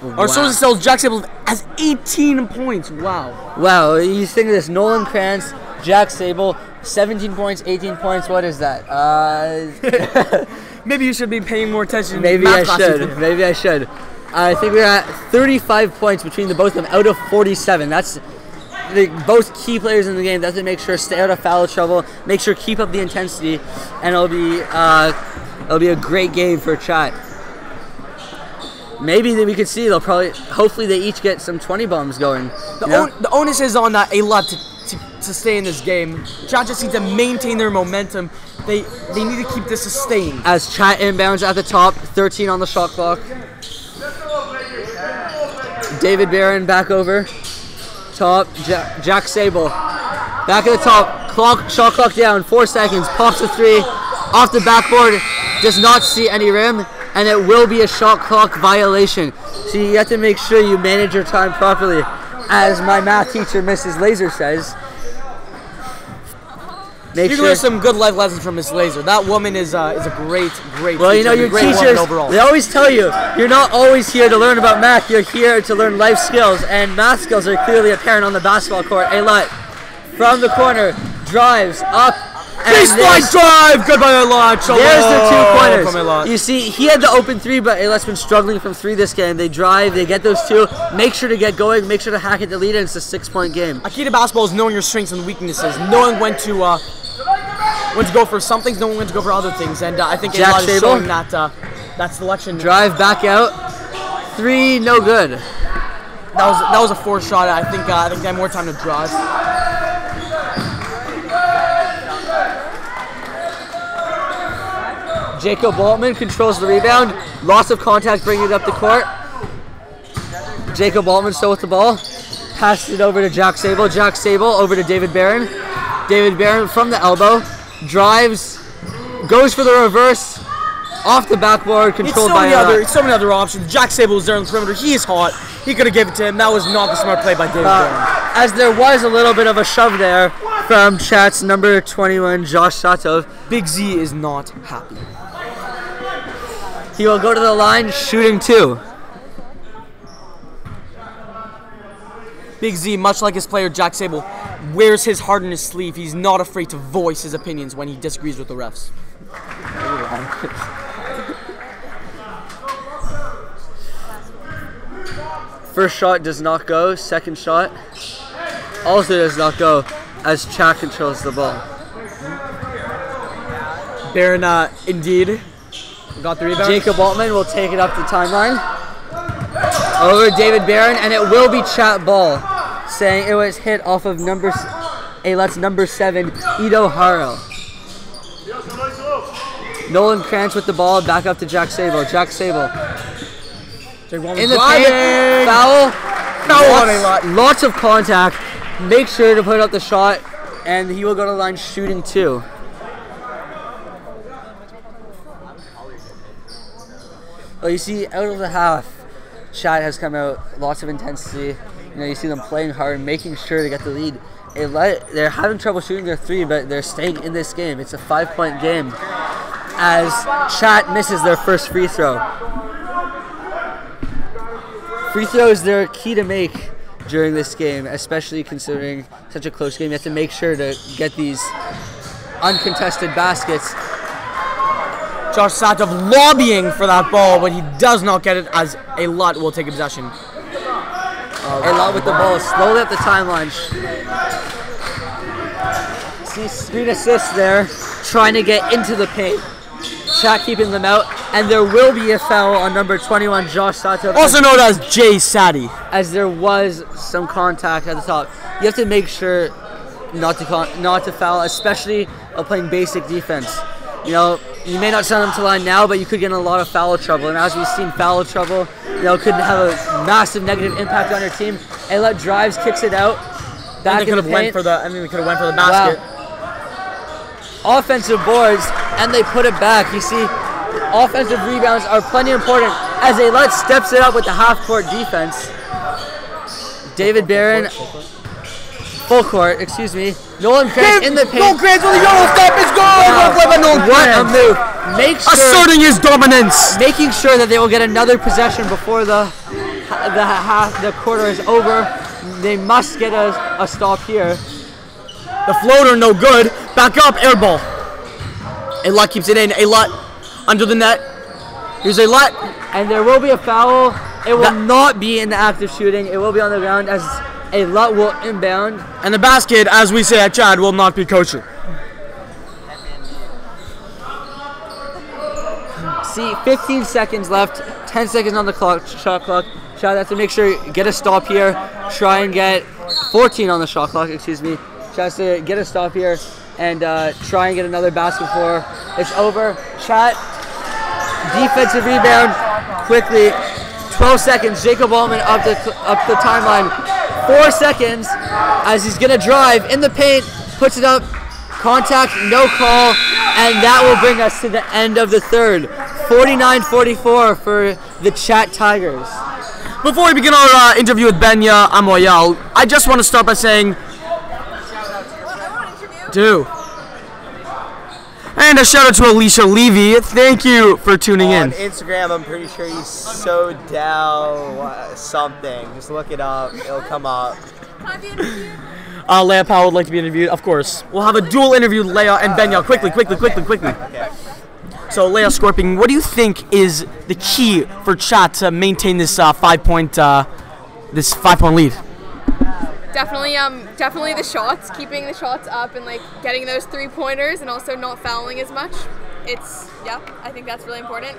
18. Our sources tell Jack Sable has 18 points. Wow. Wow, you think of this. Nolan Krantz, Jack Sable, 17 points, 18 points. What is that? Maybe you should be paying more attention. Maybe I should. I think we're at 35 points between the both of them out of 47. That's both key players in the game. They have to make sure stay out of foul trouble. Make sure keep up the intensity, and it'll be a great game for Chat. Maybe that we could see hopefully they each get some 20 bombs going. The onus is on Eilat to stay in this game. Chat just needs to maintain their momentum. They need to keep this sustained. As Chat inbounds at the top, 13 on the shot clock. David Barron back over. Top, Jack Sable. Back at the top, shot clock down, 4 seconds, pops a 3. Off the backboard, does not see any rim, and it will be a shot clock violation. So you have to make sure you manage your time properly. As my math teacher, Mrs. Laser, says. You can learn some good life lessons from Miss Laser. That woman is a great well, you know, your teachers, they always tell you, you're not always here to learn about math, you're here to learn life skills, and math skills are clearly apparent on the basketball court. Eilat, from the corner, drives up, baseline drive! Good by Eilat. There's the 2-pointers. You see, he had the open 3, but Eilat's been struggling from 3 this game. They drive, they get those 2. Make sure to get going, make sure to hack it to lead it. It's a 6-point game. A key to basketball is knowing your strengths and weaknesses, knowing when to go for some things, knowing when to go for other things, and I think Eilat is showing that selection. Drive back out, 3, no good. That was a 4 shot. I think they have more time to drive. Jacob Altman controls the rebound. Loss of contact, bringing it up the court. Jacob Altman still with the ball. Passes it over to Jack Sable. Jack Sable over to David Barron. David Barron from the elbow. Drives. Goes for the reverse. Off the backboard. Controlled by Eilat. So many other options. Jack Sable was there on the perimeter. He is hot. He could have given it to him. That was not the smart play by David Barron. As there was a little bit of a shove there from Chat's number 21, Josh Sato. Big Z is not happy. He will go to the line, shooting 2. Big Z, much like his player Jack Sable, wears his heart in his sleeve. He's not afraid to voice his opinions when he disagrees with the refs. First shot does not go. Second shot also does not go as Chat controls the ball. Barron, indeed, got the rebound. Jacob Altman will take it up the timeline. Over David Barron, and it will be Chat ball, saying it was hit off of Eilat's number 7, Ito Haro. Nolan Krantz with the ball, back up to Jack Sable. Jack Sable. In the paint, foul on Eilat. Lots of contact. Make sure to put up the shot, and he will go to the line shooting 2. Well, you see, out of the half, Chat has come out, lots of intensity. You know, you see them playing hard, making sure to get the lead. They're having trouble shooting their 3, but they're staying in this game. It's a 5-point game as Chat misses their first free throw. Free throws, they're key to make during this game, especially considering such a close game. You have to make sure to get these uncontested baskets. Josh Satov lobbying for that ball, but he does not get it as Eilat will take possession. Eilat with the ball slowly up the timeline. See screen assist there, trying to get into the paint. Chat keeping them out, and there will be a foul on number 21, Josh Sato. Also known as Jay Sadi. As there was some contact at the top. You have to make sure not to foul, especially playing basic defense. You know, you may not send them to line now, but you could get in a lot of foul trouble. And as we've seen, foul trouble, you know, could have a massive negative impact on your team. Eilat drives, kicks it out. Back in the paint. They could have went for the basket. Wow. Offensive boards, and they put it back. You see, offensive rebounds are plenty important as Eilat steps it up with the half-court defense. David Barron, full court, excuse me. Nolan Krantz in the paint. Nolan Krantz with a yellow step is good. What a move! Asserting his dominance. Making sure that they will get another possession before the quarter is over. They must get a stop here. The floater, no good. Back up, air ball. Eilat keeps it in. Eilat under the net. Here's Eilat. And there will be a foul. It will not be in the act of shooting. It will be on the ground as Eilat will inbound. And the basket, as we say at Chad, will not be kosher. See, 15 seconds left. 10 seconds on the clock, shot clock. Chad has to make sure get a stop here. Try and get 14 on the shot clock, excuse me. Tries to get a stop here and try and get another basket for it's over. Chat, defensive rebound, quickly. 12 seconds. Jacob Altman up the timeline. 4 seconds as he's gonna drive in the paint, puts it up, contact, no call, and that will bring us to the end of the third. 49-44 for the Chat Tigers. Before we begin our interview with Benya Amoyal, I just want to start by saying. And a shout out to Alicia Levy. Thank you for tuning in. On Instagram, I'm pretty sure he's Sodell something. Just look it up. It'll come up. Leah Powell would like to be interviewed, of course. We'll have a dual interview, Leah and Benya. Quickly. Okay. So, Leah Scorpion, what do you think is the key for Chat to maintain this 5-point lead? Definitely the shots, keeping the shots up and like getting those 3-pointers and also not fouling as much. I think that's really important.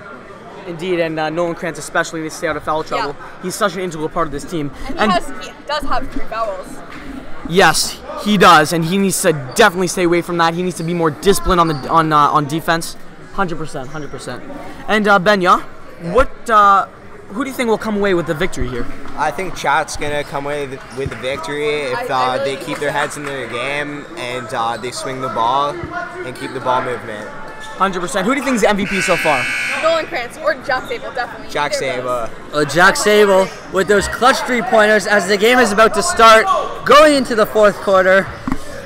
Indeed, and Nolan Krantz especially to stay out of foul trouble. Yeah. He's such an integral part of this team. And he does have 3 fouls. Yes, he does, and he needs to definitely stay away from that. He needs to be more disciplined on defense. 100%. And Benya, Who do you think will come away with the victory here? I think Chat's gonna come away with the victory if they keep their heads in their game and they swing the ball and keep the ball movement. 100%. Who do you think is the MVP so far? Nolan Krantz or Jack Sable, definitely. Jack Sable. Jack Sable with those clutch 3-pointers as the game is about to start, going into the 4th quarter.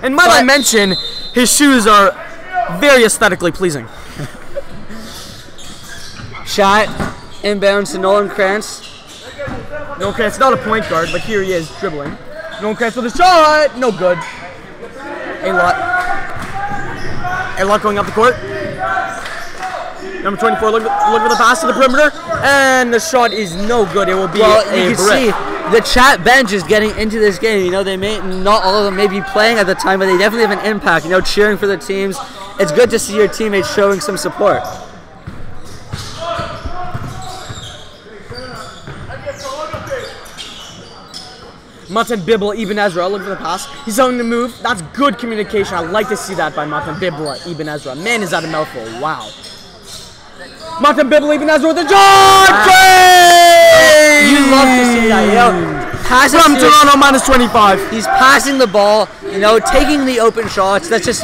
And might I mention, his shoes are very aesthetically pleasing. Shot inbounds to Nolan Krantz. Nolan Krantz, not a point guard, but here he is dribbling. Nolan Krantz with a shot, no good. Eilat going up the court. Number 24, look for the pass to the perimeter, and the shot is no good. It will be you a can see the Chat bench is getting into this game. You know, they may not all of them may be playing at the time, but they definitely have an impact. You know, cheering for the teams. It's good to see your teammates showing some support. Matan Bibla, Ibn Ezra, look for the pass. He's on the move. That's good communication. I like to see that by Matan Bibla, Ibn Ezra. Man, is that a mouthful. Wow. Matan Bibla, Ibn Ezra with the shot! You love to see that, you know. From Toronto, -25. He's passing the ball, you know, taking the open shots. That's just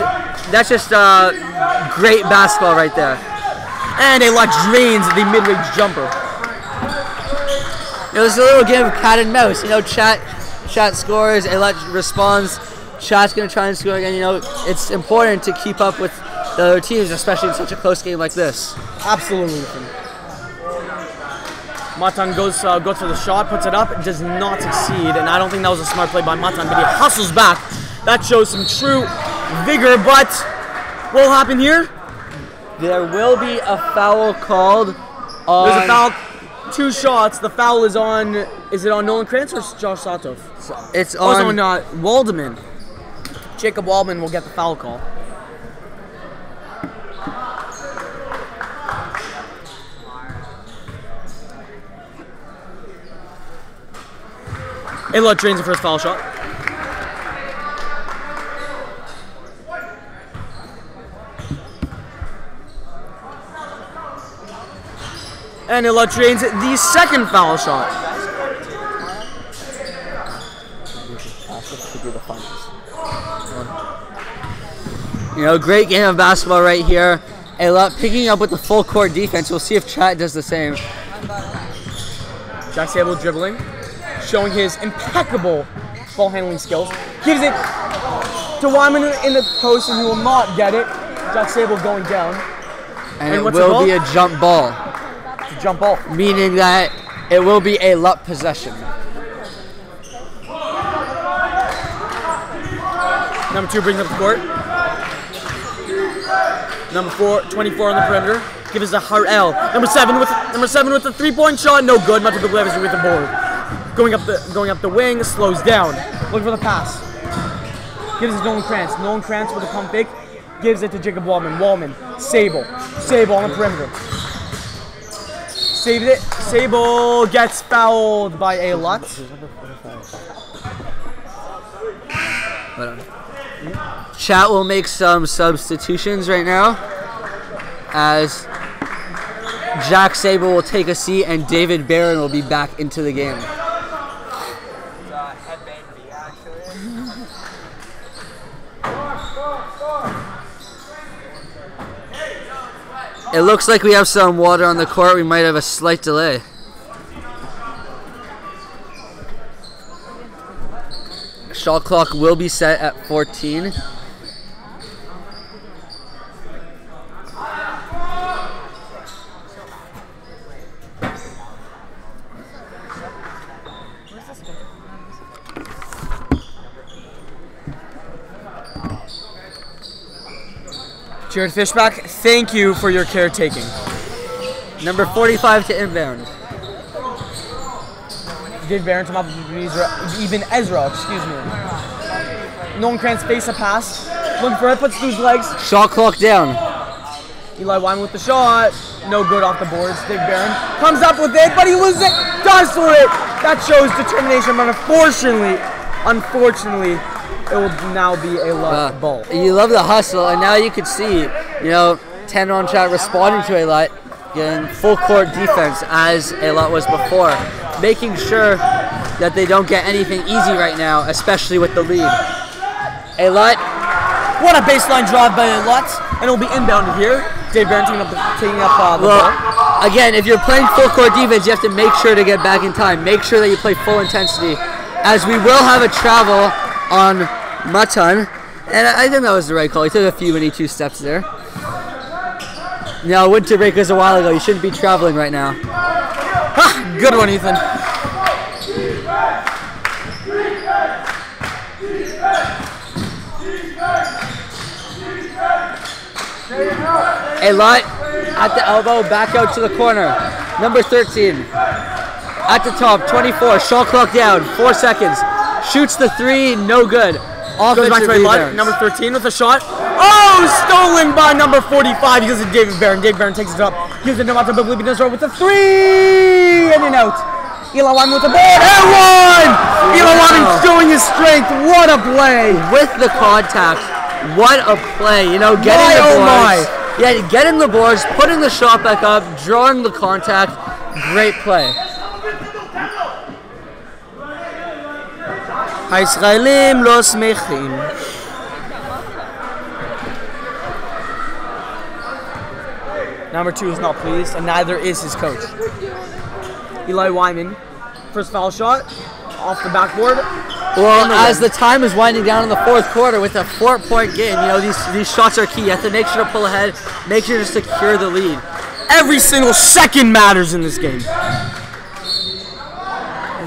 great basketball right there. And Eilat drains the mid-range jumper. It was a little game of cat and mouse. You know, Chat scores, Eilat responds. Chat's going to try and score again. You know, it's important to keep up with the other teams, especially in such a close game like this. Absolutely. Matan goes for the shot, puts it up, does not succeed, and I don't think that was a smart play by Matan, but he hustles back. That shows some true vigor, but what will happen here? There will be a foul called on... There's a foul. 2 shots. The foul is on. Is it on Nolan Krantz or Josh Satov? It's on Waldman. Jacob Waldman will get the foul call. Eilat drains the first foul shot. And Eilat drains the second foul shot. You know, great game of basketball right here. Eilat picking up with the full court defense. We'll see if Chat does the same. Jack Sable dribbling, showing his impeccable ball handling skills. Gives it to Wyman in the post, and he will not get it. Jack Sable going down. And it will be a jump ball. It's a jump ball. Meaning that it will be a Eilat possession. Number 2 brings up the court. Number 24 on the perimeter. Gives us a Harel. Number 7 with the 3-point shot. No good. Matan Bibla with the board. Going up the wing. Slows down. Looking for the pass. Gives it to Nolan Krantz. Nolan Krantz with a pump fake. Gives it to Jacob Waldman. Waldman. Sable on the perimeter. Saved it. Sable gets fouled by Eilat. Chat will make some substitutions right now as Jack Sable will take a seat and David Barron will be back into the game. It looks like we have some water on the court. We might have a slight delay. Shot clock will be set at 14. Jared Fishback, thank you for your caretaking. Number 45 to inbound. David Barron to Ibn Ezra, excuse me. Nolan Krantz face a pass. Looking for it, puts through his legs. Shot clock down. Eli Wyman with the shot. No good off the boards. David Barron comes up with it, but he loses it. Does for it. That shows determination, but unfortunately, it will now be a left ball. You love the hustle, and now you can see, you know, TanenbaumCHAT responding to Eilat. getting full court defense as Eilat was before, making sure that they don't get anything easy right now, especially with the lead. Eilat, What a baseline drive by Eilat, and it'll be inbounded here. Dave Barron taking up the ball. Again, if you're playing full court defense, you have to make sure to get back in time. Make sure that you play full intensity, as we will have a travel on Matan. And I think that was the right call. He took a few many 2 steps there. Now, winter break was a while ago. You shouldn't be traveling right now. Ha! Good one, Ethan. Eilat at the elbow, back out to the corner. Number 13 at the top, 24. Shot clock down, 4 seconds. Shoots the 3, no good. Goes back to Eilat, number 13 with a shot. Oh, stolen by number 45 because of David Barron. David Barron takes it up, gives it to Mata Biblibi with the 3, in and out. Eilat Wyman with the ball, and one! Eilat Wyman showing his strength. What a play! With the contact, what a play. You know, getting the boards. Yeah, getting the boards, putting the shot back up, drawing the contact. Great play. הישראלים לא שמחים. Number 2 is not pleased, and neither is his coach. Eli Wyman, first foul shot, off the backboard. Well, as the time is winding down in the 4th quarter with a 4-point game, you know, these shots are key. You have to make sure to pull ahead, make sure to secure the lead. Every single second matters in this game.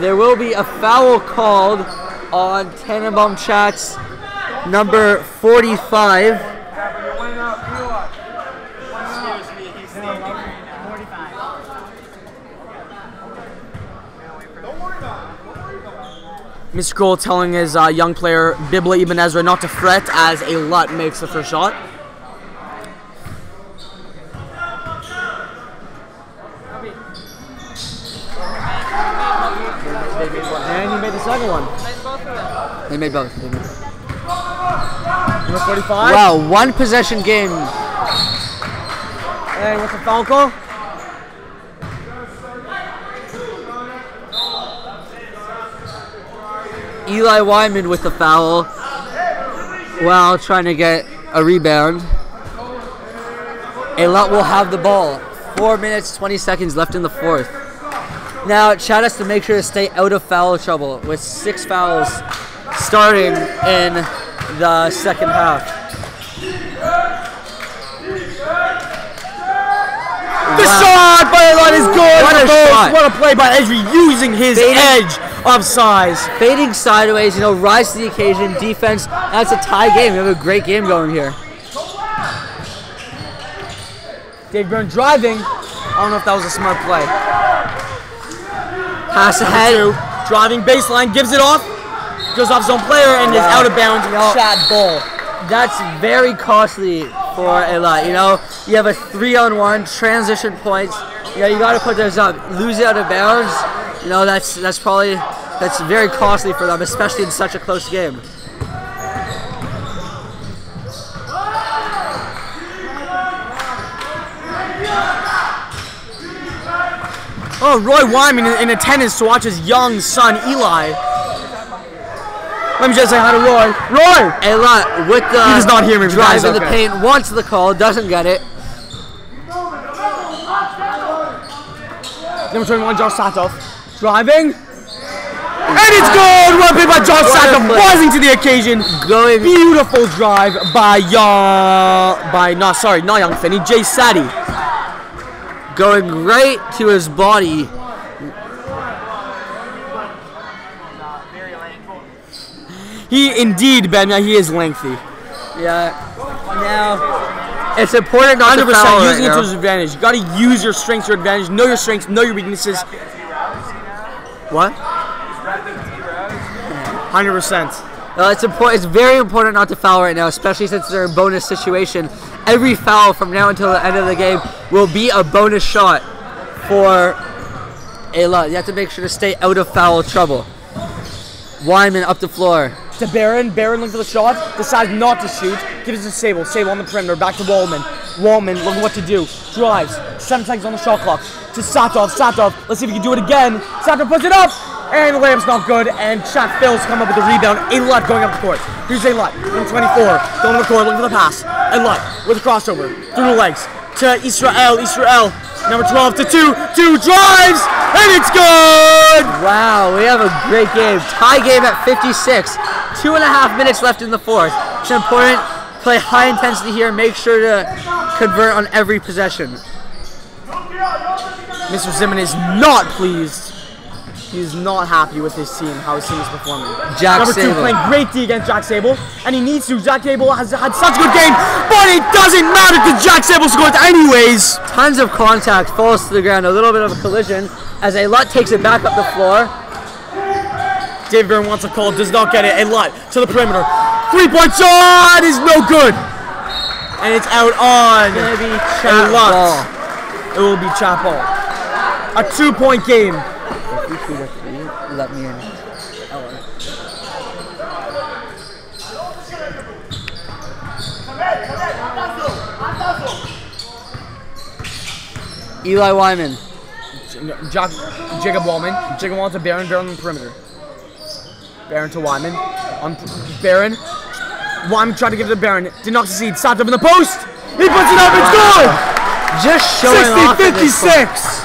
There will be a foul called on TanenbaumCHAT's number 45. Mr. Cole telling his young player, Bibla Ibn Ezra, not to fret as Eilat makes the first shot. And he made the second one. They made both. Number 45. Wow, 1 possession game. And what's the foul call? Eli Wyman with the foul while trying to get a rebound. Eilat will have the ball. 4 minutes, 20 seconds left in the 4th. Now, Chad has to make sure to stay out of foul trouble with 6 fouls starting in the 2nd half. The shot by Eilat is good. What a shot. What a play by Ezri using his edge of size. Fading sideways, you know, rise to the occasion, defense. That's a tie game. We have a great game going here. Dave Byrne driving. I don't know if that was a smart play. Pass ahead. Driving baseline, gives it off. Goes off zone player and is out of bounds. Chad ball. That's very costly for Eilat. You know, you have a 3-on-1 transition points. You know, you got to put those up. Lose it out of bounds. You know, that's very costly for them, especially in such a close game. Oh, Roy Wyman in attendance to watch his young son Eli. Let me just say hi to Roy. Roy! Eilat with the he does not hear me. Drive in the paint, wants the call, doesn't get it. Number 21, Josh Satov. Driving. And it's good! Well played by Josh Satov, rising to the occasion. Going. Beautiful drive by not Young Finney, Jay Sadie. Going right to his body. He indeed, Ben, he is lengthy. Yeah. Now, it's important not to foul using right it to now. his advantage. You got to use your strengths to your advantage. Know your strengths, know your weaknesses. What? 100%. It's important. It's very important not to foul right now, especially since they're in a bonus situation. Every foul from now until the end of the game will be a bonus shot for Eilat. You have to make sure to stay out of foul trouble. Wyman up the floor. to Barron. Barron looking for the shot. Decides not to shoot. Gives it to Sable. Sable on the perimeter. Back to Wallman. Wallman looking what to do. Drives. 7 seconds on the shot clock. To Satov. Satov. Let's see if he can do it again. Satov puts it up. And the layup's not good. And Chat fails to come up with the rebound. Eilat going up the court. Here's Eilat. Number 24. Going to the court. Looking for the pass. Eilat with a crossover. Through the legs. To Israel. Israel. Number 12 to 2. 2 drives. And it's good! Wow, we have a great game. Tie game at 56. 2.5 minutes left in the fourth. It's important. Play high intensity here. Make sure to convert on every possession. Mr. Zimmerman is not pleased. He's not happy with his team, how his team is performing. Number 2 playing great D against Jack Sable, and he needs to. Jack Sable has had such a good game, but it doesn't matter because Jack Sable scores anyways. Tons of contact, falls to the ground, a little bit of a collision as Eilat takes it back up the floor. David Byrne wants a call, does not get it. Eilat to the perimeter. 3-point shot is no good. And it's out on. It's gonna be Chat ball. It will be Chat ball. A 2-point game. Let me in. Eli Wyman. Jacob Wallman. Jacob Wallman to Barron. Barron on the perimeter. Barron to Wyman. On Barron. Wyman tried to give it to Barron. Did not succeed. Stopped up in the post. He puts it up. It's good. Just showing 60-56.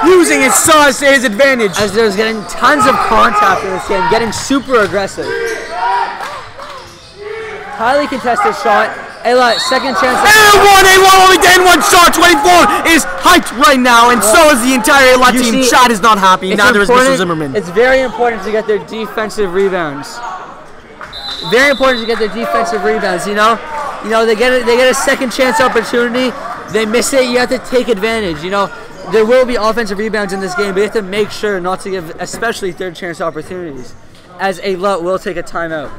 Using his size to his advantage. As there's getting tons of contact in this game, getting super aggressive. Highly contested shot. Eilat, second chance. And Eilat only did 1 shot. 24 is hyped right now, and so is the entire Eilat team. Chat is not happy. Neither is Mr. Zimmerman. It's very important to get their defensive rebounds. Very important to get their defensive rebounds. You know, they get a second chance opportunity. They miss it. You have to take advantage. You know. There will be offensive rebounds in this game, but you have to make sure not to give, especially third chance opportunities, as Eilat will take a timeout.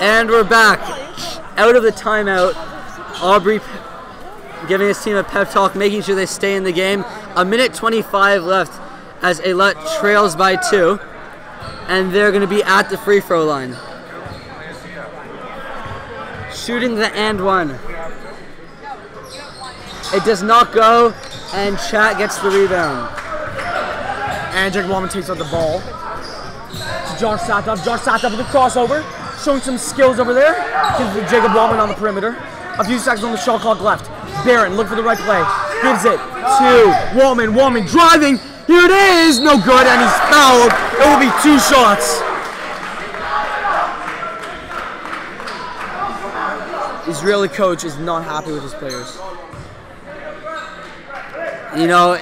And we're back. Out of the timeout. Aubrey giving his team a pep talk, making sure they stay in the game. 1:25 left as Eilat trails by 2. And they're going to be at the free throw line. Shooting the and 1. It does not go, and Chat gets the rebound. And Jacob Wallman takes out the ball. To Josh Satov. Josh Satov with a crossover. Showing some skills over there. Gives it to Jacob Wallman on the perimeter. A few seconds on the shot clock left. Barron, look for the right play. Gives it to Wallman. Wallman driving. Here it is. No good, and he's fouled. It will be 2 shots. Israeli coach is not happy with his players. You know,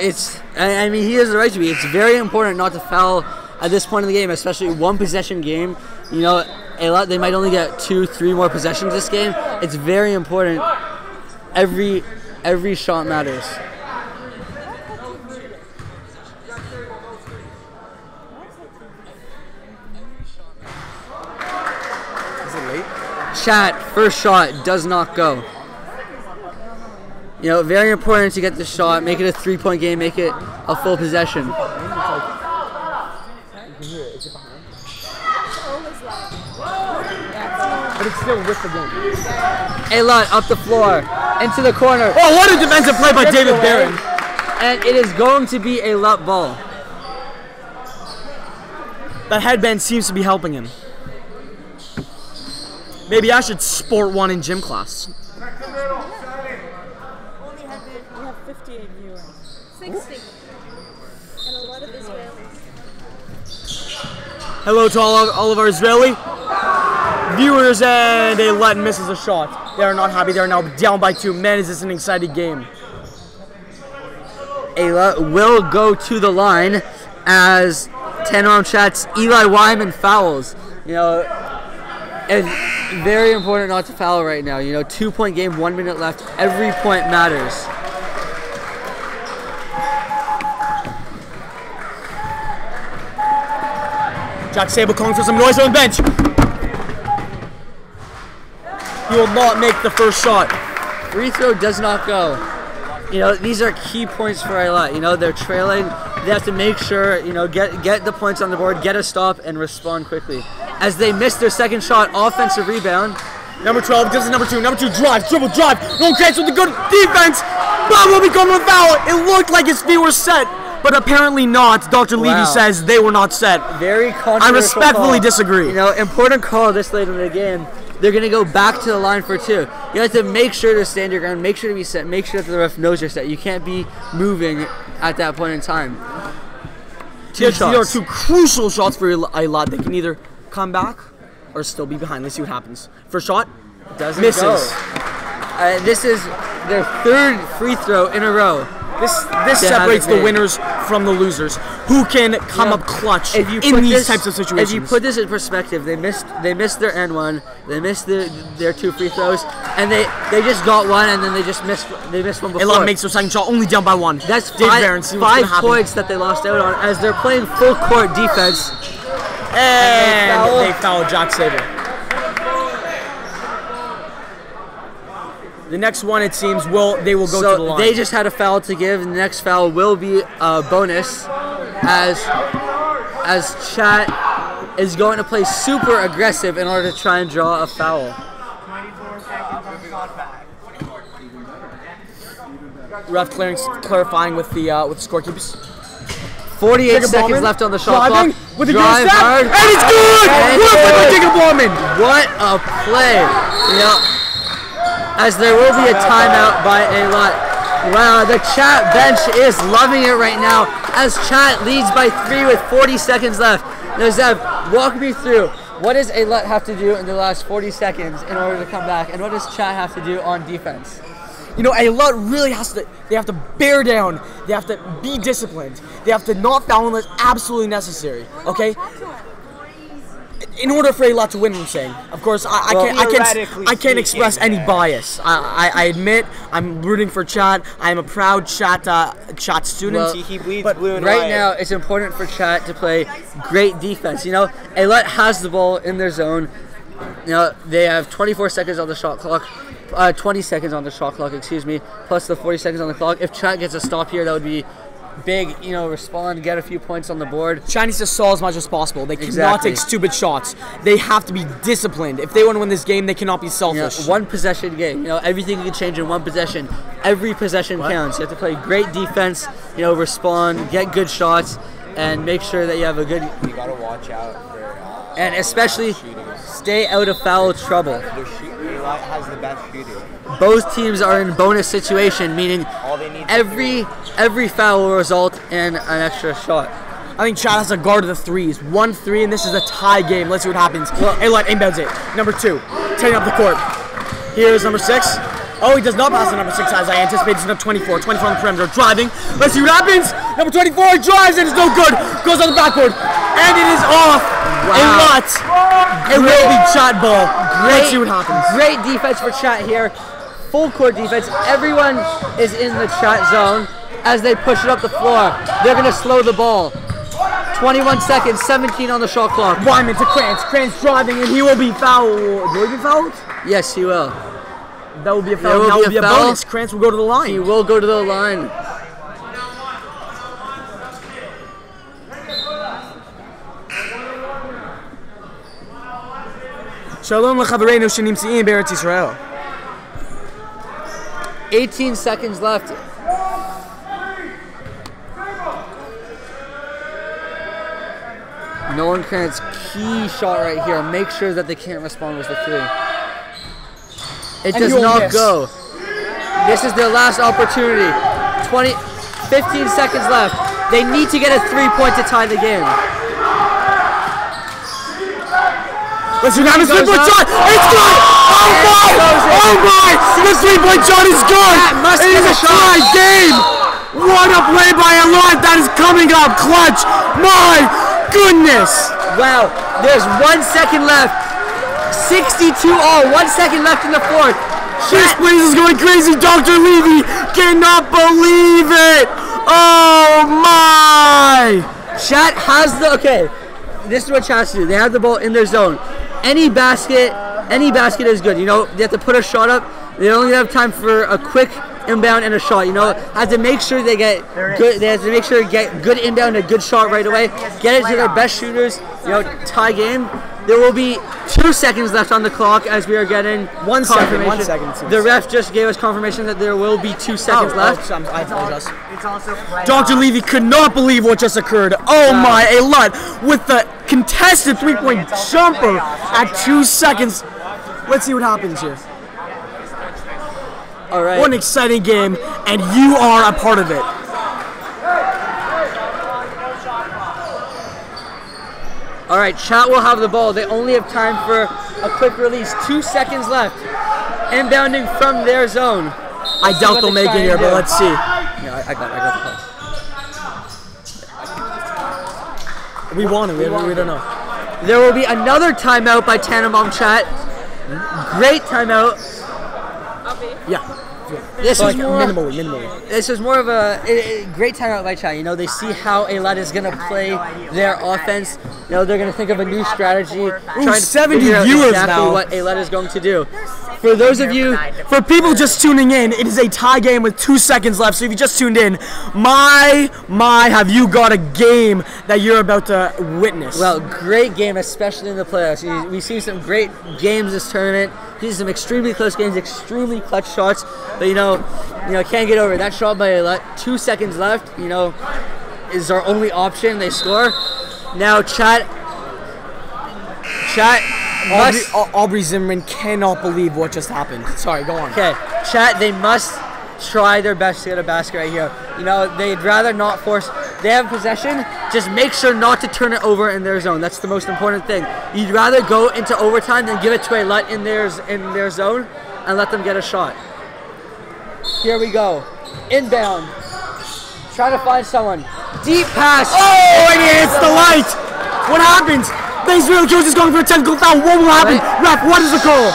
I mean, he has the right to be. It's very important not to foul at this point in the game, especially 1 possession game. You know, Eilat, they might only get 2-3 more possessions this game. It's very important. Every shot matters. Is it late? Chat, first shot does not go. You know, very important to get the shot, make it a 3-point game, make it a full possession. But it's still with the game. Eilat up the floor, into the corner. Oh, what a defensive play by David Barron. And it is going to be a Eilat ball. That headband seems to be helping him. Maybe I should sport one in gym class. Only have we have 58 viewers. 60. And a lot of Israelis. Hello to all of our Israeli viewers, and Eilat misses a shot. They are not happy. They are now down by 2. Man, is this an exciting game. Eilat will go to the line as TanenbaumCHAT's Eli Wyman fouls. You know, it's very important not to foul right now. You know, 2-point game, 1 minute left. Every point matters. Jack Sable calling for some noise on the bench. He will not make the first shot. Free throw does not go. You know, these are key points for Eilat. You know, they're trailing. They have to make sure, you know, get the points on the board, get a stop, and respond quickly. As they miss their second shot, offensive rebound. Number 12, this is number 2. Number 2 drives, dribble, drive. No catch with the good defense. Bob will become a foul. It looked like his feet were set, but apparently not. Dr. Levy says they were not set. Very controversial. I respectfully disagree. You know, important call this late in the game. They're going to go back to the line for 2. You have to make sure to stand your ground, make sure to be set, make sure that the ref knows you're set. You can't be moving at that point in time. These are 2 crucial shots for Eilat. They can either come back or still be behind. Let's see what happens. First shot, doesn't misses. Go. This is their 3rd free throw in a row. This separates the winners from the losers, who can come up clutch in these types of situations. If you put this in perspective, they missed their end one, they missed their 2 free throws, and they just got one, and then they missed one before. Eilat makes their second shot, only down by 1. That's 5 points that they lost out on as they're playing full court defense. And they foul Jack Sable. The next one, it seems, they will go to the line. They just had a foul to give, and the next foul will be a bonus as Chat is going to play super aggressive in order to try and draw a foul. Ref clarifying with the scorekeepers. 48 seconds left on the shot clock. With the drive hard, and it's good! What a play! You know, as there will be a timeout by Eilat. Wow, the Chat bench is loving it right now as Chat leads by 3 with 40 seconds left. Now, Zev, walk me through. What does Eilat have to do in the last 40 seconds in order to come back, and what does Chat have to do on defense? You know, Eilat really they have to bear down. They have to be disciplined. They have to not foul unless absolutely necessary, okay? In order for Eilat to win, I'm saying. Of course, I can't express any bias. I admit I'm rooting for Chat. I'm a proud Chat student. Well, he bleeds blue and right white. now, it's important for Chat to play great defense. You know, Eilat has the ball in their zone. You know, they have 24 seconds on the shot clock. 20 seconds on the shot clock, excuse me, plus the 40 seconds on the clock. If Chat gets a stop here, that would be big, you know, respond, get a few points on the board. Chat needs to stall as much as possible. They cannot take stupid shots. They have to be disciplined. If they want to win this game, they cannot be selfish. You know, 1 possession game. You know, everything can change in 1 possession. Every possession counts. You have to play great defense, you know, respond, get good shots, and make sure that you have a good... You gotta watch out for... and especially stay out of foul trouble. Eilat has the best shooting. Both teams are in bonus situation, meaning every foul will result in an extra shot. I think Chat has to guard the threes. 1-3, and this is a tie game. Let's see what happens. Eilat inbounds it. Number 2, taking up the court. Here's number 6. Oh, he does not pass to number 6 as I anticipated. He's number 24. 24 on the perimeter, driving. Let's see what happens. Number 24 drives and it's no good. Goes on the backboard, and it is off. Wow. Eilat. It will be Chat ball. Let's see what happens. Great defense for Chat here. Full court defense. Everyone is in the Chat zone as they push it up the floor. They're going to slow the ball. 21 seconds, 17 on the shot clock. Wyman to Krantz. Krantz driving, and he will be fouled. Will he be fouled? Yes, he will. That will be a foul. That will be a bonus. Krantz will go to the line. He will go to the line. Shalom לחברינו שנמצאים בארץ ישראל. 18 seconds left. Nolan Krantz, key shot right here. Make sure that they can't respond with the 3. It does not go. This is their last opportunity. 15 seconds left. They need to get a 3-point to tie the game. Let's see, now the 3-point shot. It's good. Oh my! The 3-point shot is good. It is a tie game. What a play by Eilat. That is coming up clutch. My goodness. Wow, there's 1 second left. 62 all, 1 second left in the fourth. This place is going crazy. Dr. Levy cannot believe it. Oh my! Chat has the, okay, this is what Chat has to do. They have the ball in their zone. Any basket is good. You know, they have to put a shot up. They only have time for a quick inbound and a shot. You know, have to make sure they get good. They have to make sure to get good inbound and a good shot right away. Get it to their best shooters. You know, tie game. There will be 2 seconds left on the clock as we are getting 1 second. 1 second. The ref just gave us confirmation that there will be 2 seconds left. I apologize. Dr. Levy could not believe what just occurred. Oh my, Eilat with the contested 3-point jumper at 2 seconds. Let's see what happens here. All right. What an exciting game, and you are a part of it. All right, Chat will have the ball. They only have time for a quick release. 2 seconds left. Inbounding from their zone. I doubt they'll make it here, but let's see. Yeah, I got the call. We want it. We don't know. There will be another timeout by TanenbaumCHAT. Great timeout. Yeah. This like is more minimally. This is more of a great timeout by Chat. You know, they see how Eilat is gonna play their offense. You know, they're gonna think of a new strategy. Trying to 70 figure out viewers exactly now. what Eilat is going to do. For those of you, for people just tuning in, it is a tie game with 2 seconds left. So if you just tuned in, my, have you got a game that you're about to witness? well, great game, especially in the playoffs. We've seen some great games this tournament. These are some extremely close games, extremely clutch shots. But you know, can't get over it. That shot by Eilat. 2 seconds left. You know, is our only option. They score. Now, Chat. Aubrey Zimmerman cannot believe what just happened. Sorry, go on. Okay, Chat, they must try their best to get a basket right here. You know, they'd rather not force. They have possession. Just make sure not to turn it over in their zone. That's the most important thing. You'd rather go into overtime than give it to Eilat in their zone and let them get a shot. Here we go. Inbound. Try to find someone. Deep pass. Oh, and he hits the light. What happens? The Israeli coach is going for a technical foul. What will happen? Ref, what is the call?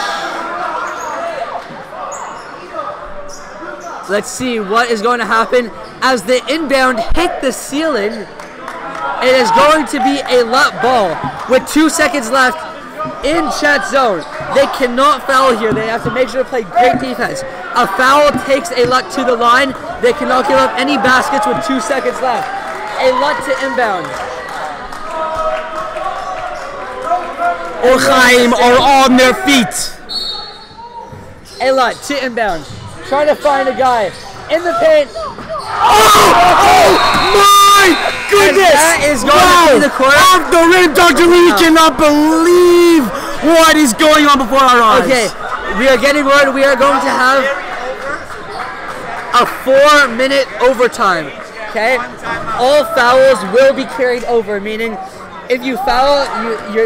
Let's see what is going to happen. As the inbound hit the ceiling, it is going to be a Eilat ball with 2 seconds left in Chat zone. They cannot foul here. They have to make sure to play great defense. A foul takes Eilat to the line. They cannot give up any baskets with 2 seconds left. Eilat to inbound. Orchaim are on their feet. Eilat to inbound. Trying to find a guy in the paint. Oh my goodness! And that is going to be the corner. Off the rim, Dr. Lee cannot believe what is going on before our eyes. Okay, we are getting word we are going to have a 4-minute overtime. Okay, all fouls will be carried over, meaning if you foul,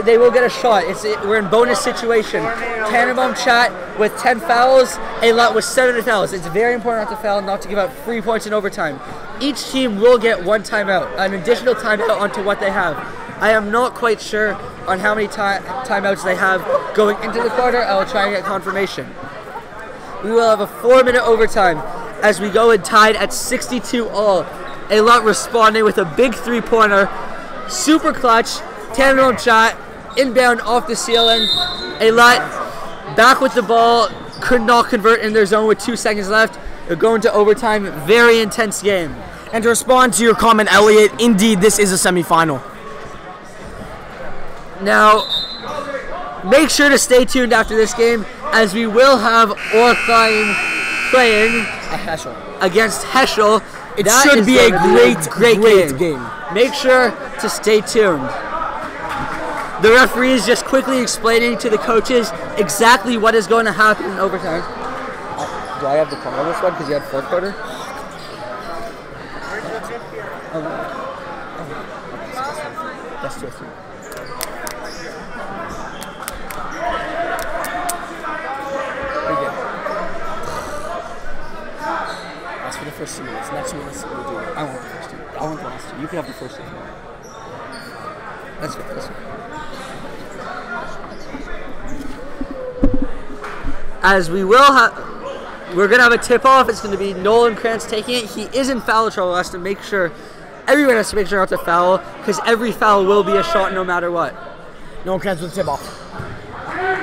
they will get a shot. We're in bonus situation. TanenbaumCHAT with 10 fouls, Eilat with 7 fouls. It's very important not to foul, not to give up free points in overtime. Each team will get 1 timeout, an additional timeout onto what they have. I am not quite sure on how many timeouts they have going into the quarter. I will try and get confirmation. We will have a 4-minute overtime as we go and tied at 62 all. Eilat responding with a big 3-pointer. Super clutch. TanenbaumCHAT inbound off the ceiling. Eilat back with the ball. Could not convert in their zone with 2 seconds left. They're going to overtime. Very intense game. And to respond to your comment, Elliot, indeed this is a semifinal. Now, make sure to stay tuned after this game as we will have Orchaim playing against Heschel. It should be a great game. Make sure to stay tuned. The referee is just quickly explaining to the coaches exactly what is going to happen in overtime. Do I have the call on this one because you had 4th quarter? That's 2-3. You can have the first one. That's right. That's right. As we will have, we're gonna have a tip-off. It's gonna be Nolan Krantz taking it. He is in foul trouble. Has to make sure. Everyone has to make sure not to foul, because every foul will be a shot no matter what. Nolan Krantz with the tip-off.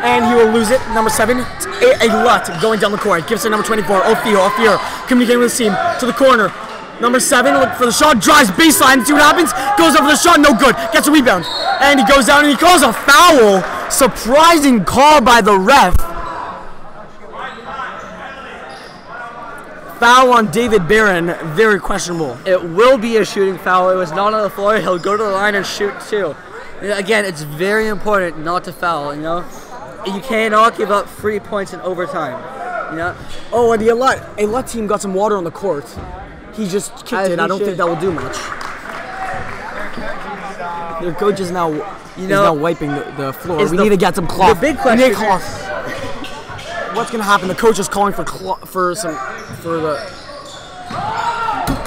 And he will lose it. Number 7, Eilat going down the court. Gives it number 24, Ophir, communicating with the team to the corner. Number 7, look for the shot, drives baseline, see what happens. Goes up for the shot, no good. Gets a rebound. And he goes down and he calls a foul. Surprising call by the ref. Foul on David Barron, very questionable. It will be a shooting foul. It was not on the floor. He'll go to the line and shoot too. Again, it's very important not to foul, you know? You cannot give up free points in overtime, you know? Oh, and the Eilat team got some water on the court. He just kicked it. I don't think that will do much. Their coach is now, wiping the floor. We need to get some cloth. The big question is, what's going to happen? The coach is calling for the...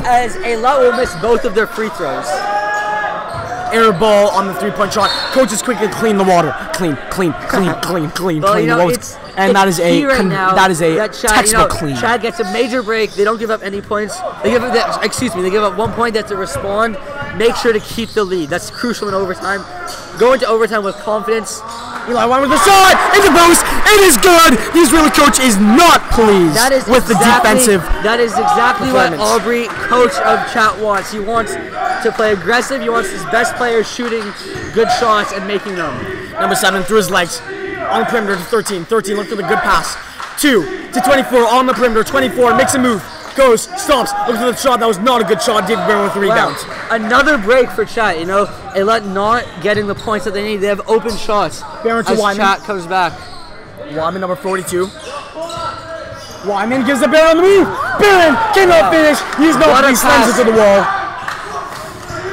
As Eilat will miss both of their free throws. Air ball on the three-point shot. Coach is quickly clean the water. Clean. Well, you know, that is a textbook clean. Chad gets a major break. They don't give up any points. They give up 1 point. They have to respond. Make sure to keep the lead. That's crucial in overtime. Go into overtime with confidence. Eli Wine with the shot in the post. It is good. The Israeli coach is not pleased with the defensive. That is exactly what Aubrey, coach of Chat, wants. He wants to play aggressive. He wants his best players shooting good shots and making them. Number 7 through his legs on the perimeter to 13. 13 look for the good pass. 2 to 24 on the perimeter. 24 makes a move. Goes, stops, looks for the shot. That was not a good shot. David Barron with the rebound. Another break for Chat, you know. Eilat not getting the points that they need. They have open shots. Barron to Wyman. Chat comes back. Wyman, number 42. Wyman gives the Barron the move. Barron cannot finish. He's not. He slams it to the wall.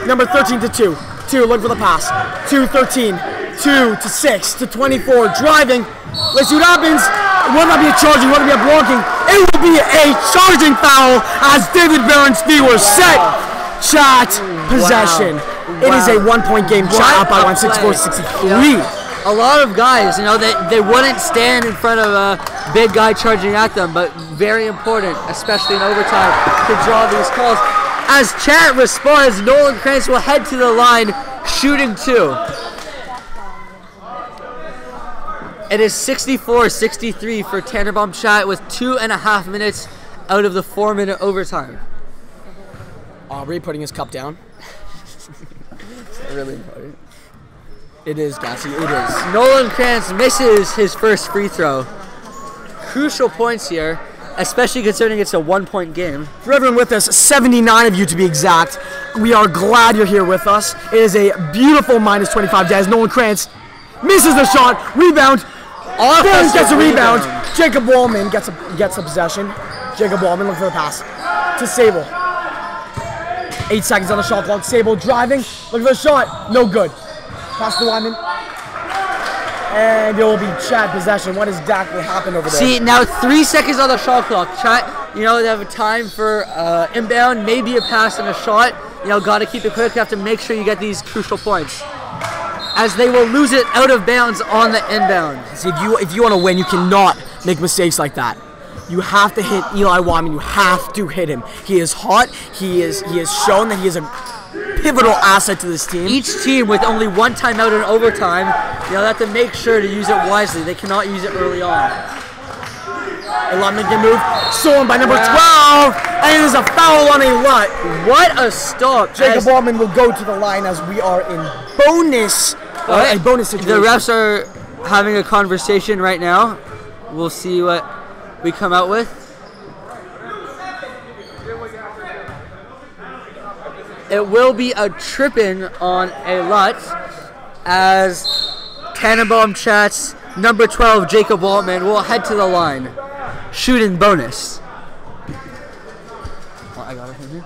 Number 13 to 2. 2, look for the pass. 2, 13. 2 to 6 to 24. Driving. Let's see what happens. It will not be a charging, it will not be a blocking. It will be a charging foul as David Barron's feet were set. Chat, possession. Wow. It is a 1-point game. Chat up by 164-63. Yeah. A lot of guys, you know, they wouldn't stand in front of a big guy charging at them, but very important, especially in overtime, to draw these calls. As Chat responds, Nolan Krantz will head to the line, shooting 2. It is 64-63 for TanenbaumCHAT with 2.5 minutes out of the 4-minute overtime. Aubrey putting his cup down. It's really important. It is, Gassy, it is. Nolan Krantz misses his first free throw. Crucial points here, especially considering it's a 1-point game. For everyone with us, 79 of you to be exact, we are glad you're here with us. It is a beautiful -25 as Nolan Krantz misses the shot, rebound. Barron gets a rebound. Jacob Wallman gets a possession. Jacob Wallman looking for the pass to Sable. 8 seconds on the shot clock. Sable driving, looking for the shot. No good. Pass to Wyman. And it will be Chat possession. What exactly happened over there? See, now 3 seconds on the shot clock. Chat, you know, they have a time for inbound, maybe a pass and a shot. You know, got to keep it quick. You have to make sure you get these crucial points, as they will lose it out of bounds on the inbound. See, if you want to win, you cannot make mistakes like that. You have to hit Eli Wyman. You have to hit him. He is hot. He has shown that he is a pivotal asset to this team. Each team with only 1 timeout in overtime, you know, they have to make sure to use it wisely. They cannot use it early on. Eilat making a move. Stolen by number 12. And it is a foul on Eilat. What a stop. Jacob Wallman will go to the line as we are in bonus. A bonus situation. The refs are having a conversation right now. We'll see what we come out with. It will be a tripping on Eilat as TanenbaumCHAT's number 12, Jacob Wallman, will head to the line. Shooting bonus. Well, I got it here.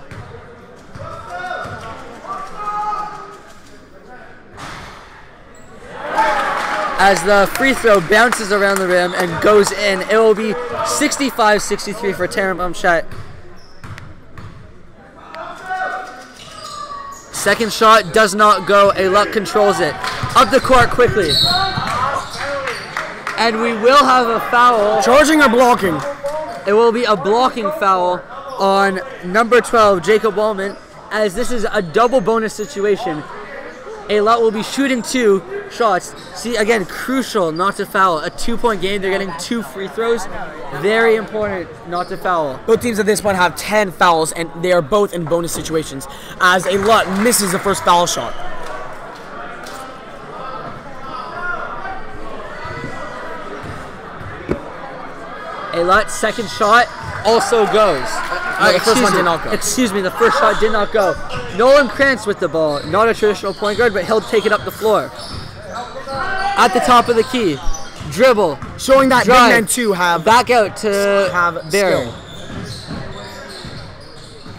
As the free throw bounces around the rim and goes in, it will be 65-63 for TanenbaumCHAT. Second shot does not go. Eilat controls it. Up the court quickly. And we will have a foul. Charging or blocking? It will be a blocking foul on number 12, Jacob Wallman, as this is a double bonus situation. Eilat will be shooting 2 shots. See, again, crucial not to foul. A 2-point game, they're getting 2 free throws. Very important not to foul. Both teams at this point have 10 fouls, and they are both in bonus situations, as Eilat misses the first foul shot. Eilat's second shot also goes. The first one did not go. Excuse me, the first shot did not go. Nolan Krantz with the ball. Not a traditional point guard, but he'll take it up the floor. At the top of the key. Dribble. Showing that drive, big men too have back out to have Becker.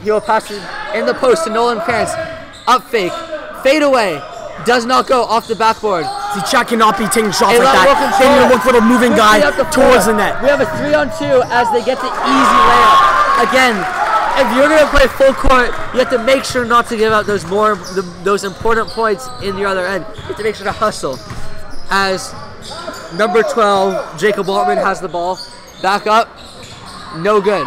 He will pass it in the post to Nolan Krantz. Up fake. Fade away. Does not go off the backboard. See, Chat cannot be taking shots Eilat like that. They need to look for the moving guy towards the net. We have a 3-on-2 as they get the easy layup. Again, if you're going to play full court, you have to make sure not to give out those important points in the other end. You have to make sure to hustle. As number 12, Jacob Altman has the ball. Back up. No good.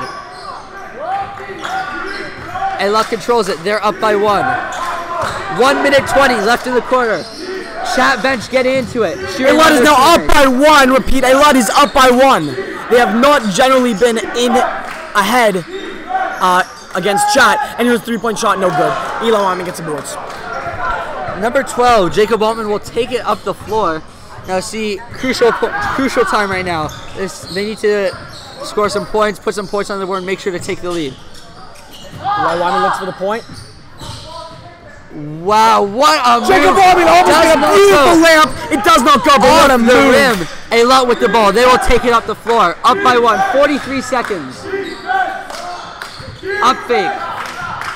Eilat controls it. They're up by 1. 1 minute 20 left in the quarter. Chat bench, get into it. Eilat is now up by 1. Repeat, Eilat is up by 1. They have not generally been in ahead against Chat, and here's a 3-point shot, no good. Eilat Wyman gets the boards. Number 12, Jacob Altman will take it up the floor. Now see, crucial time right now. They need to score some points, put some points on the board, and make sure to take the lead. Eilat Wyman looks for the point. Wow, what a move. Jacob Altman almost made a beautiful layup. It does not go, but what a move. Rim. Eilat with the ball. They will take it up the floor. Up by 1. 43 seconds. Up fake.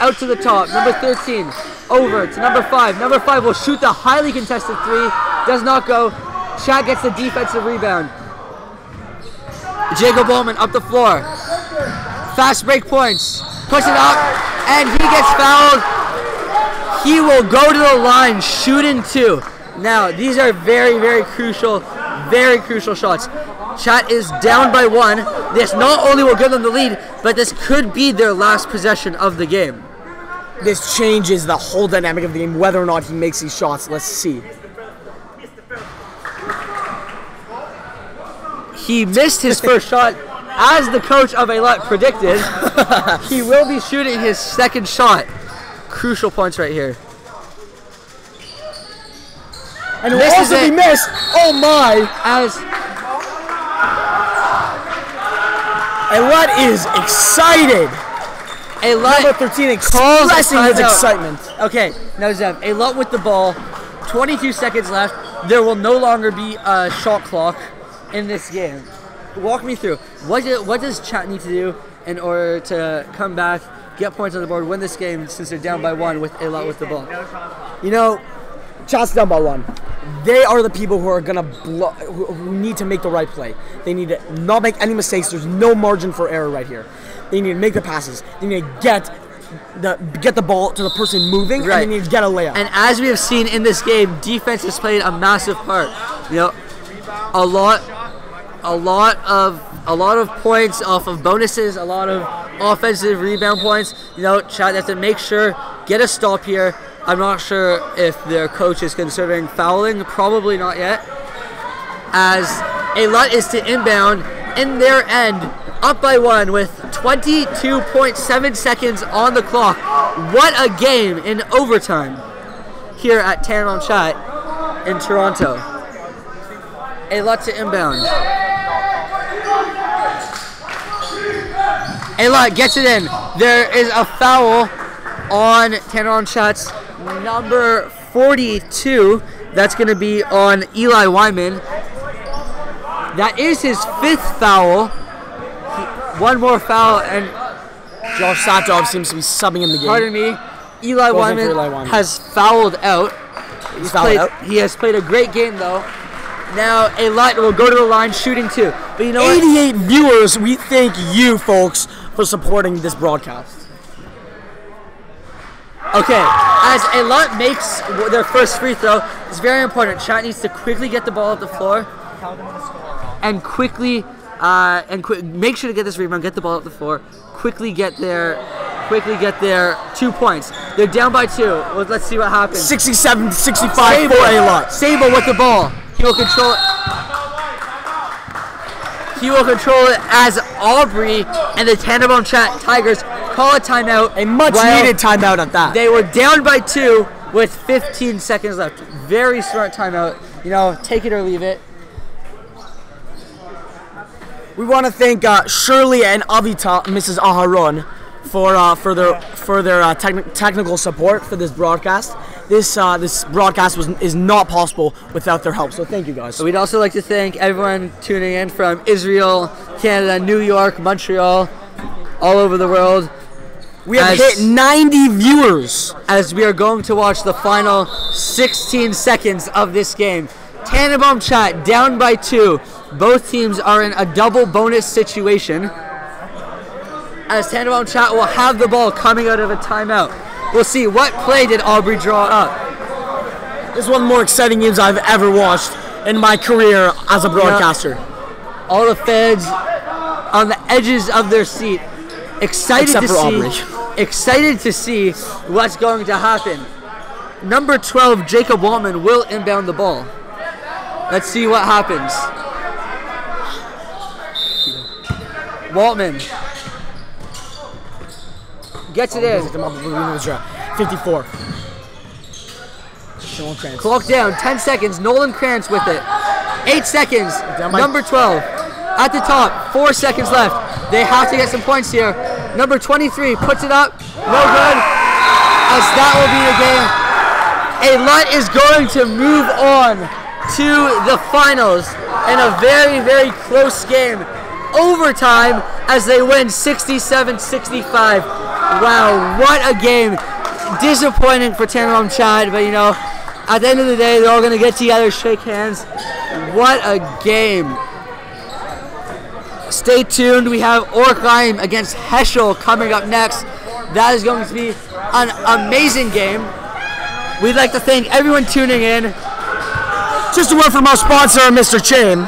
Out to the top. Number 13. Over to number 5. Number 5 will shoot the highly contested 3. Does not go. Chat gets the defensive rebound. Jacob Altman up the floor. Fast break points. Push it up. And he gets fouled. He will go to the line, shooting 2. Now, these are very, very crucial shots. Chat is down by 1. This not only will give them the lead, but this could be their last possession of the game. This changes the whole dynamic of the game, whether or not he makes these shots. Let's see. He missed his first shot, as the coach of Eilat predicted. He will be shooting his second shot. Crucial points right here. And it will also be missed. Oh my! As Eilat is excited. Eilat Number 13 expressing his excitement. Okay, now Zev, Eilat with the ball. 22 seconds left. There will no longer be a shot clock in this game. Walk me through. What does Chat need to do in order to come back, get points on the board, win this game since they're down by 1 with Eilat with the ball? You know, Chat's down by 1. They are the people who are gonna who need to make the right play. They need to not make any mistakes. There's no margin for error right here. They need to make the passes. They need to get the ball to the person moving, right, and they need to get a layup. And as we have seen in this game, defense has played a massive part. You know, a lot of points off of bonuses, a lot of offensive rebound points. You know, Chat has to make sure, get a stop here. I'm not sure if their coach is considering fouling. Probably not yet. As Eilat is to inbound in their end, up by 1 with 22.7 seconds on the clock. What a game in overtime here at TanenbaumCHAT in Toronto. Eilat to inbound. Eilat gets it in. There is a foul on TanenbaumCHAT's number 42. That's going to be on Eli Wyman. That is his 5th foul. One more foul, and Josh Satov seems to be subbing in the game. Pardon me. Eli Wyman has fouled out. He has played a great game, though. Now Eilat will go to the line, shooting 2. But you know 88 what? Viewers, we thank you, folks, for supporting this broadcast. Okay, as Eilat makes their first free throw, it's very important. Chat needs to quickly get the ball off the floor and quickly make sure to get this rebound, get the ball off the floor, quickly get their 2 points. They're down by 2. Well, let's see what happens. 67-65 for Eilat. Sable with the ball. He will control it. He will control it as Aubrey and the TanenbaumCHAT Tigers call a timeout. A much-needed timeout at that. They were down by 2 with 15 seconds left. Very smart timeout. You know, take it or leave it. We want to thank Shirley and Avita, Mrs. Aharon, for their technical support for this broadcast. This broadcast is not possible without their help. So thank you guys. We'd also like to thank everyone tuning in from Israel, Canada, New York, Montreal, all over the world. We have hit 90 viewers as we are going to watch the final 16 seconds of this game. TanenbaumCHAT down by 2. Both teams are in a double bonus situation, as TanenbaumCHAT will have the ball coming out of a timeout. We'll see, what play did Aubrey draw up? This is one of the more exciting games I've ever watched in my career as a broadcaster. All the fans on the edges of their seat, excited to see what's going to happen. Number 12, Jacob Waltman, will inbound the ball. Let's see what happens. Waltman gets it in. 54. Clock down. 10 seconds. Nolan Krantz with it. 8 seconds. Number 12 at the top. 4 seconds left. They have to get some points here. Number 23 puts it up. No good. As that will be the game. Eilat is going to move on to the finals in a very, very close game. Overtime as they win 67-65. Wow, what a game. Disappointing for TanenbaumCHAT, but you know, at the end of the day, they're all going to get together, shake hands. What a game. Stay tuned. We have Orkheim against Heschel coming up next. That is going to be an amazing game. We'd like to thank everyone tuning in. Just a word from our sponsor, Mr. Chain.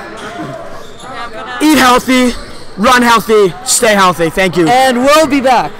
Eat healthy, run healthy, stay healthy. Thank you. And we'll be back.